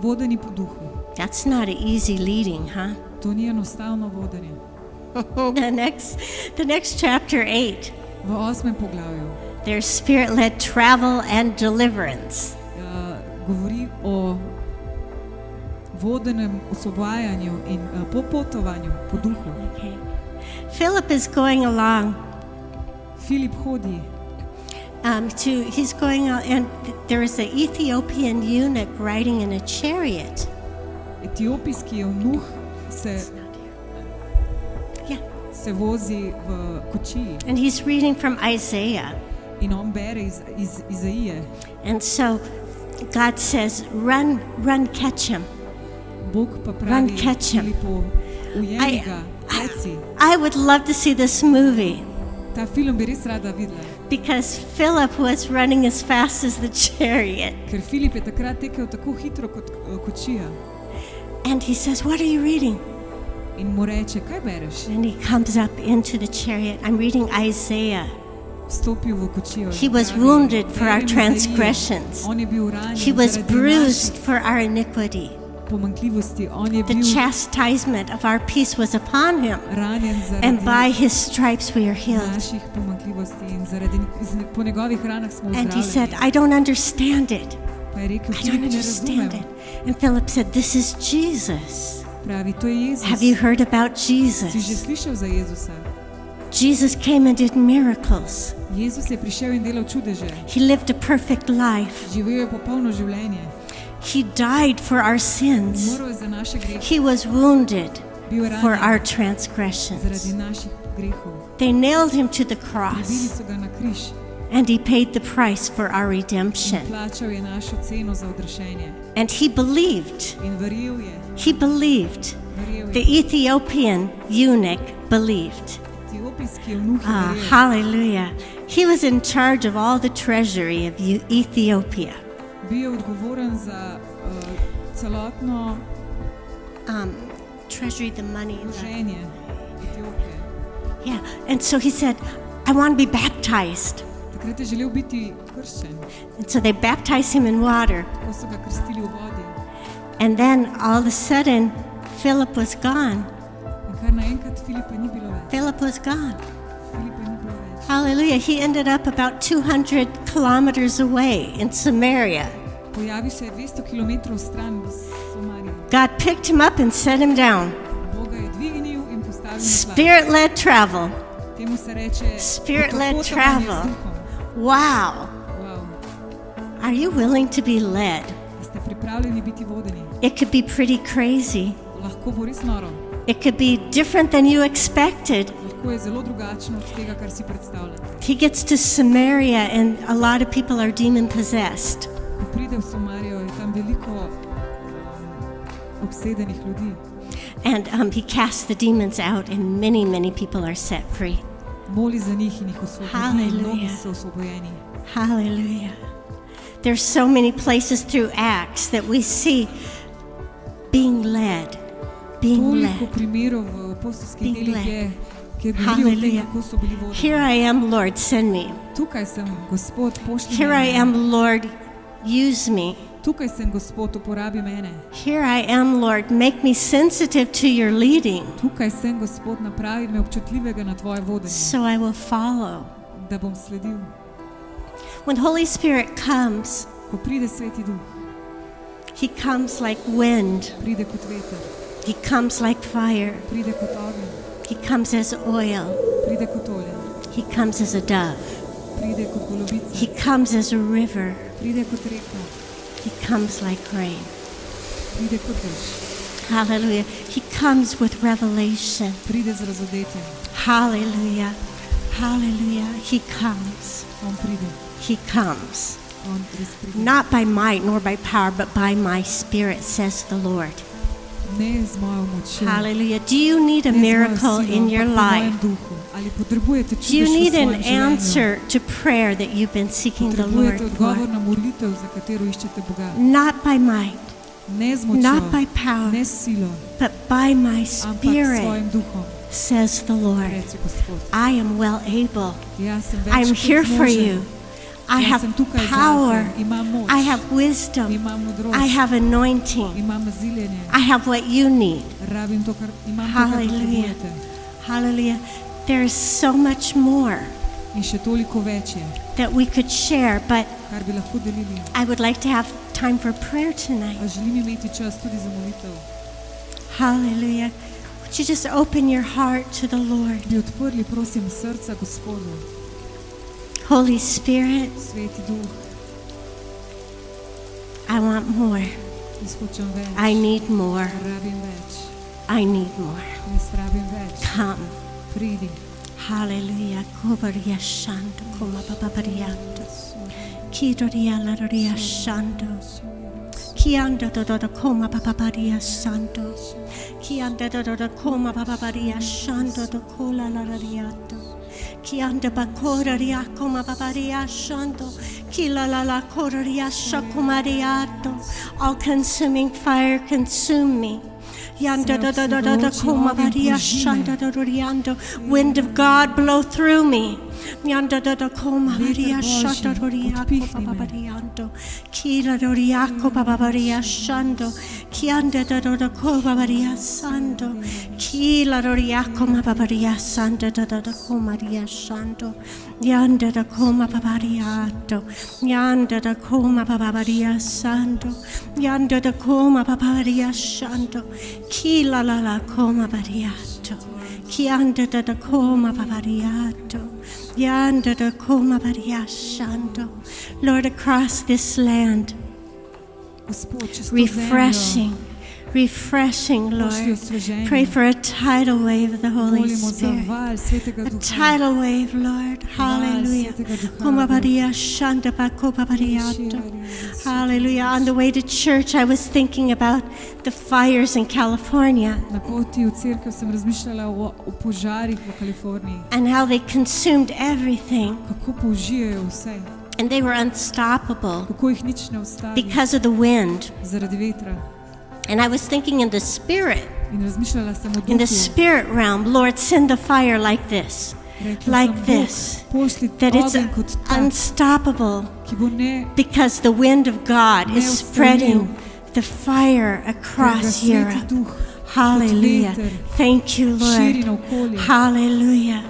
vodeni po duhu. That's not an easy leading, huh? To ni enostavno vodenje. The next chapter 8, V 8. poglavju there's Spirit-led travel and deliverance. govori o vodenem osvobajanju in popotovanju po duhu. Okay. Philip is going along. Filip hodi He's going on, and there is an Ethiopian eunuch riding in a chariot. etiopijski eunuh Yeah. se vozi v kočiji And he's reading from Isaiah. in on bere iz Izaije. And so God says, run, catch him. Bog pa Run, pravi catch him. Filipu, ujemi ga, peci. I would love to see this movie Ta film bi res rada videla, because Philip was running as fast as the chariot. ker Filip je takrat tekel tako hitro kot kočija. And he says, what are you reading? In mu reče, kaj bereš? And he comes up into the chariot. I'm reading Isaiah. Vstopil v kočijo. He was wounded for our transgressions. On je bil ranjen He was zaradi bruised naših for our iniquity. pomanjkljivosti. On je The bil chastisement of our peace was upon him. ranjen And by zaradi his stripes we are healed. naših pomanjkljivosti in po njegovih ranah smo And he said, ozdravljeni. I don't understand it. Pa je rekel, I tega don't ne understand razumem. it. And Philip said, this is Jesus. Pravi, to je Jezus. Have you heard about Si že Jesus? slišal za Jezusa? Jesus came and did miracles. Jezus je prišel in delal čudeže. He lived a perfect life. Živel je popolno življenje. He died for our sins. Umrl je za naše grehe. He was wounded Bil je for our ranjen transgressions. zaradi naših grehov. They nailed him to the Pribili cross, so ga na križ and he paid the price for our in redemption. plačal je našo ceno za odrešenje. And he believed. In verjel je, He believed. verjel The je. Ethiopian eunuch believed. Etiopijski eunuh je Ah, verjel. hallelujah. He was in charge of all the treasury of Ethiopia. Bil je odgovoren za celotno treasury, the money. ženje Etiopije. Yeah, and so he said, I want to be baptized. Takrat je želel biti krščen, And so they baptized him in water. ko so ga krstili v vodi. And then all of a sudden, Philip was gone. In kar naenkrat Filipa ni bilo več. Philip was gone. Filipa ni bilo več. Hallelujah. He ended up about 200 kilometers away in Samaria. Pojavil se je 200 km stran v Samariji. God picked him up and set him down. Bog ga je dvignil in postavil na tla. Spirit-led travel. Temu se reče Spirit-led popotovanje travel. z duhom. Wow. Wow. Are you willing to be led? A ste pripravljeni biti vodeni? It could be pretty crazy. Lahko bo res noro. It could be different than you expected. Lahko je zelo drugačno od tega, kar si predstavljate. He gets to Samaria and a lot of people are demon possessed. Ko pride v Samarijo, je tam veliko obsedenih ljudi. And he casts the demons out and many people are set free. Moli za njih in jih osvobodi, in Hallelujah. mnogi so osvobojeni. Hallelujah. There's so many places through Acts that we see being led. Being Toliko led. primerov v apostolskih Being delih led. je, kjer govori o tem, Hallelujah. kako so bili vodeni. Here I am, Lord, send me. Tukaj sem, Gospod, pošlji Here I mene. am, Lord, use me. Tukaj sem, Gospod, uporabi mene. Here I am, Lord, make me sensitive to your leading, Tukaj sem, Gospod, napravi me občutljivega na tvoje vodenje, so I will follow. da bom sledil. When Holy Spirit comes, Ko pride Sveti Duh, he comes like wind. pride kot veter, He comes like fire. pride kot ogenj, He comes as oil. pride kot olje, He comes as a dove. pride kot He golobica, comes as a river. pride kot reka, He comes like rain. pride kot dež, Hallelujah. He comes with revelation. pride z razodetjem. Hallelujah. Hallelujah. He comes. On pride, He comes. on res pride. Not by might nor by power, but by my spirit, says the Lord. Ne z mojo močjo, Hallelujah. Do you need a ne z mojo miracle silo, in your ampak po mojem life? duhu. Ali potrebujete Do you čudež v need an svojem življenju? answer to prayer that you've been seeking the Lord Potrebujete odgovor for? na molitev, za katero iščete Boga. Not by might, Ne z močjo, not by power, ne s silo, but by my ampak s spirit, svojim duhom, says the Lord. reče Gospod. I am well able. Jaz sem več I'm kot here for zmožen. you. I Jaz have sem tukaj power. zate, imam moč, I have wisdom. imam modrost, I have anointing. imam ziljenje, I have what you need. rabim to, kar imam to, kar Hallelujah. potrebujete. Hallelujah. There is so much more In še toliko več je, that we could share, but kar bi lahko delili. I would like to have time for prayer tonight. A želim imeti čas tudi za molitev. Hallelujah. Would you just open your heart to the Lord? Bi odprli, prosim, srca Gospodu, Holy Spirit, Sveti Duh, I want more. jaz hočem več, I need more. rabim več, I need more. jaz rabim več. Come. Pridi. Hallelujah. Kobaria shando koma babariato. Kidoria ladoria shando. Kianda do koma babaria shando. Kianda do koma babaria shando do kola ladariato. Kianda bakora ria koma babaria shando. Kila la koria shakumariato. All consuming fire consume me. Yanda da da da da da koma baria shanda da riando. Wind of God blow through me. Yanda da da koma baria shanda riako babariando. Kila riako babaria shando. Kianda da da koma baria sando. Kila riako babaria sanda da da koma baria shando. Yanda da koma babariato. Yanda da koma babaria sando. Yanda da koma babaria shando. Kila la koma bariato. Kianda da koma babariato. Yanda da koma bariashando. Lord, across this land, Gospod, čez to refreshing, refreshing, Pošlji Lord. osveženje. Pray for a tidal wave of the Holy molimo za Spirit. val Svetega A Duha. tidal wave, Lord. Hallelujah. Svetega Duha. Koma bariashanda ba koba bariato. Hallelujah. On the way to church, I was thinking about the fires in California Na poti v cerkev sem razmišljala o požarih v Kaliforniji, and how they consumed everything. kako použijajo vse. And they were unstoppable kako jih nič ne ustavi because of the wind. zaradi vetra. And I was thinking in the spirit, In razmišljala sem o in the duhu, spirit realm, Lord, send the fire like this, rekla like sem, this, Bog, pošlji that it's ogenj kot tak, unstoppable ki bo ne because the wind of God is spreading the fire across sveti Europe. duh Hallelujah. veter Thank you, širi Lord. naokoli. Hallelujah.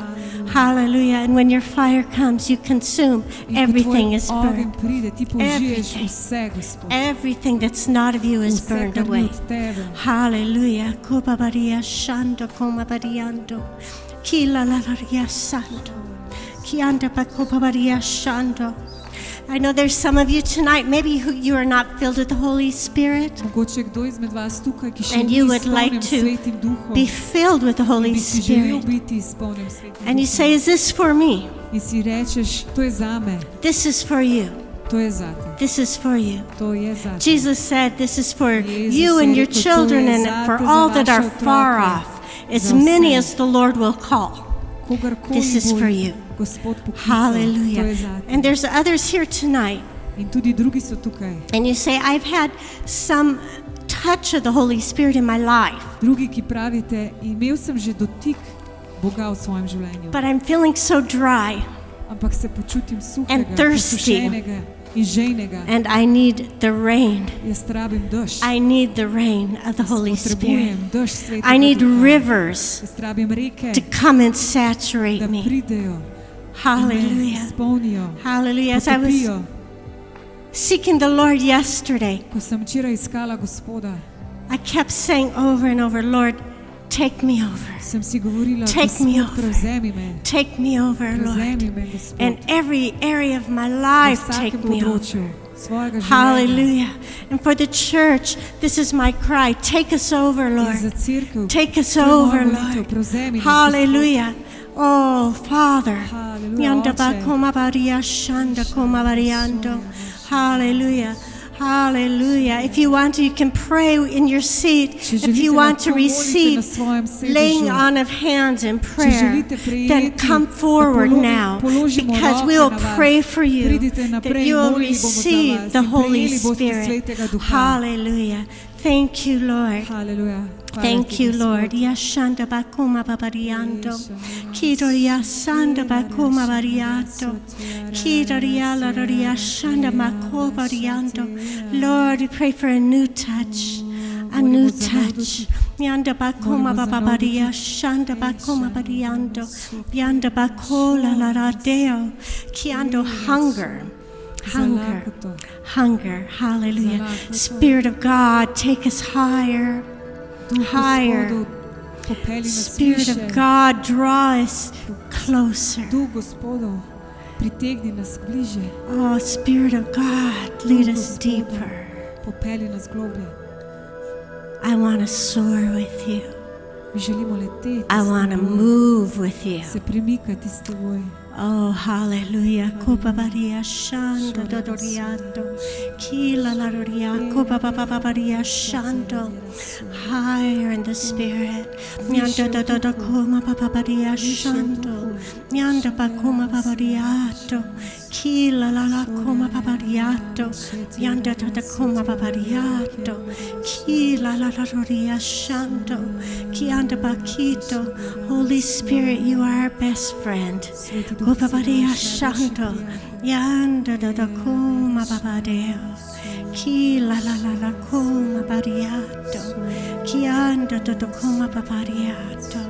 Hallelujah. And when your fire comes, you consume In ko everything tvoj is ogenj burned. pride, ti požiješ Everything. vse, Gospod. Everything that's not of you is Vse, burned kar ni away. od tebe. Hallelujah. Kobabaria shando komabariando. Kila lalaria sando. Kianda bakobabaria shando. I know there's some of you tonight, maybe you are not filled with the Holy Spirit, Mogoče je kdo izmed vas tukaj, ki še and ni you would izpolnjen like to svetim duhom, be filled with the in Holy bi si želel Spirit. biti izpolnjen svetim And you say, duhom. is this for me? In si rečeš, to je zame, This is for you. to je zate, This is for you. to je zate. Jesus said, this is for Jezus you je and your rekel, children to je and zate, for za all that are vaše far otroke, off, as za many vse. as the Lord will call. Kogarkoli This is bo for you. Gospod poklical, to je Hallelujah. zate. And there's others here tonight, In tudi drugi so tukaj. and you say, I've had some touch of the Holy Spirit in my life, Drugi, ki pravite, imel sem že dotik Boga v svojem življenju, but I'm feeling so dry, ampak se počutim and suhega, thirsty. posušenega in žejnega. and I need the rain. Jaz rabim dež. I need the rain of the Holy Spirit. Potrebujem dež Svetega I need Duha. rivers Jaz rabim reke, to come and saturate da me. pridejo in me Hallelujah. izpolnijo, Hallelujah. As I was potopijo. seeking the Lord yesterday, Ko sem včeraj iskala Gospoda, I kept saying over and over, Lord, take me over. sem si govorila, Take me Gospod, over. prevzemi me, Take me over, Lord. prevzemi me, Gospod, In every area of my na life, vsakem take me over. področju svojega življenja. Hallelujah. And for the church, this is my cry. Take us over, In Lord. za cerkev, Take us to je moja over, molitev, Lord. prevzemi nas, Hallelujah. Oh, Father. Hallelujah, Yanda Oče. ba koma baria shanda koma variando. Hallelujah. Hallelujah. If you want to, you can pray in your seat. Če If želite, you want to lahko molite receive na svojem laying sedežu. on of hands in Če prayer, želite then prejeti, come da forward now, položimo because roke we will na vas. pray for you Pridite that naprej, you will molili bomo za receive vas the in Holy prejeli boste Spirit. Svetega Duha. Hallelujah. Thank you, Lord. Haleluja. Hvala Thank ti, you, Gospod. Lord. Yashanda bakuma babariando. Kidoria sanda bakuma variato. Kidoria la doria shanda mako variando. Lord, we pray for a new touch. A new touch. Yanda bakuma babaria shanda bakuma variando. Yanda bakola la radeo. Kiando hunger. Hunger. Hunger. Hallelujah. Spirit of God, take us higher. Higher. Popelji nas Spirit of više. God, draw us closer. Duh Gospodov, pritegni nas bliže. Oh, Spirit of God, lead Duh us Gospodov, deeper. popelji nas globlje. I want to soar with you. Mi želimo leteti I s want to teboj, move with you. se premikati s teboj. Oh, hallelujah. Kopa baria shando dodoriando. Kila la doria. Kopa babaria shando. Higher in the spirit. Nyanda dodo koma babaria shando. Nyanda bakoma babariato. Kila la la koma babariato. Nyanda dodo koma babariato. Kila la la doria shando. Kianda bakito. Holy Spirit, you are our best friend. Kopabadia Shanto, Yanda da Kuma Babadeo, Ki la la la la Kuma Badiato, Kianda da Kuma Babadiato,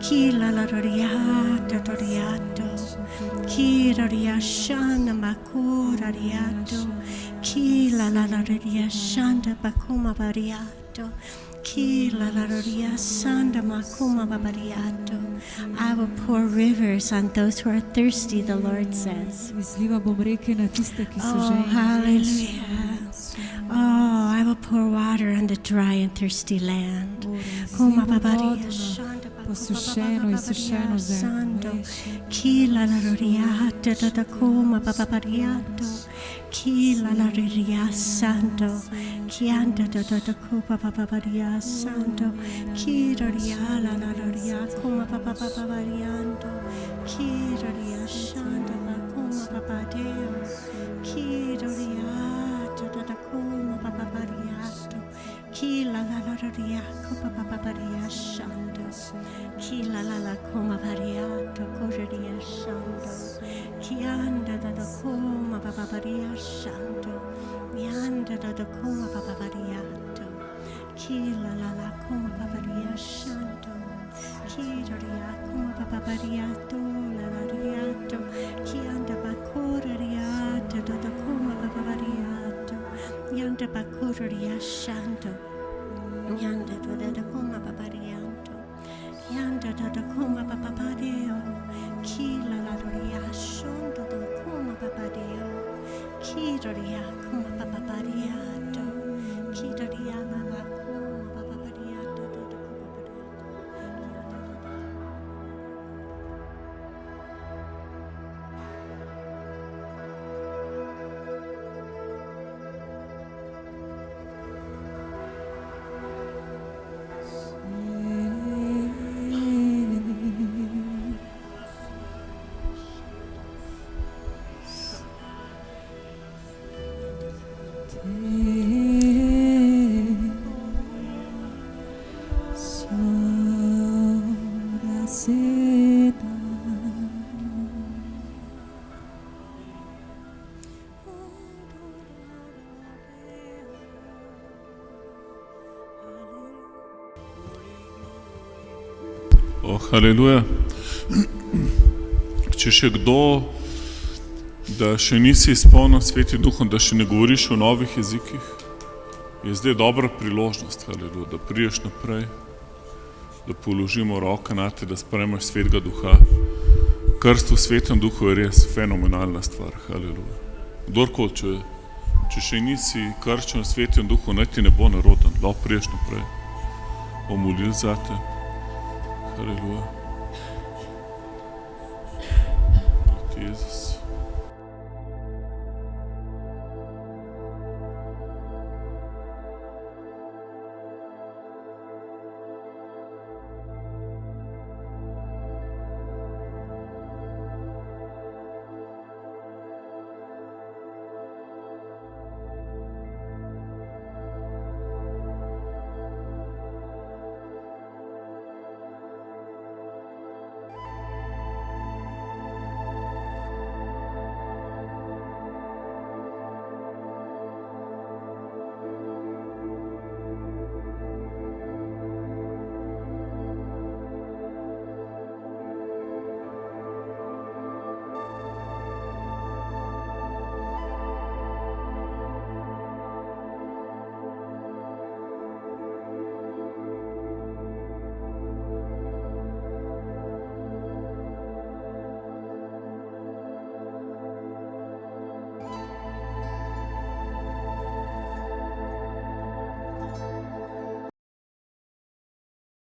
Ki la la Riato Doriato, Ki Ria Shana Makura Riato, Ki la la Ria Shanda Bakuma Badiato. Ki la la ria sanda makuma babariato. I will pour rivers on those who are thirsty, the Lord says. Izliva bom reke na tiste, ki so Oh, žejni. hallelujah. Oh, I will pour water on the dry and thirsty land. Kuma babaria shanda posušeno in sušeno zemljo. Ki la la ria da kuma babariato. Ki la la ria santo. Ki anda da kuma babaria santo. Ki ria la la ria kuma babariando. Ki ria shanda kuma kuma papadeo. Kiroriato da da kuma papapariato. Kila la la riaco papaparia shando. Kila la kuma variato coreria shando. Kianda da da kuma papaparia shando. Mianda da da kuma papapariato. Kila la kuma paparia shando. Kiroria kuma papapariato la riato. Kianda bakoriato da da kuma papapariato. Yanda bakuria shando. Yanda da kuma paparianto. Yanda da kuma papapadeo. Kila la ria shondo da kuma papadeo. Kiroria kuma papapariato. Kiroria la kuma papapariato da kuma Haleluja. Če še kdo, da še nisi izpolnjen Svetim Duhom, da še ne govoriš o novih jezikih, je zdaj dobra priložnost, haleluja, da priješ naprej, da položimo roke na te, da sprejmeš Svetega Duha. Krst v Svetem Duhu je res fenomenalna stvar, haleluja. Kdorkoli čuje, če še nisi krščen v Svetem Duhu, naj ti ne bo naroden, lahko priješ naprej. Bomo molili za te. Haleluja. Jezus.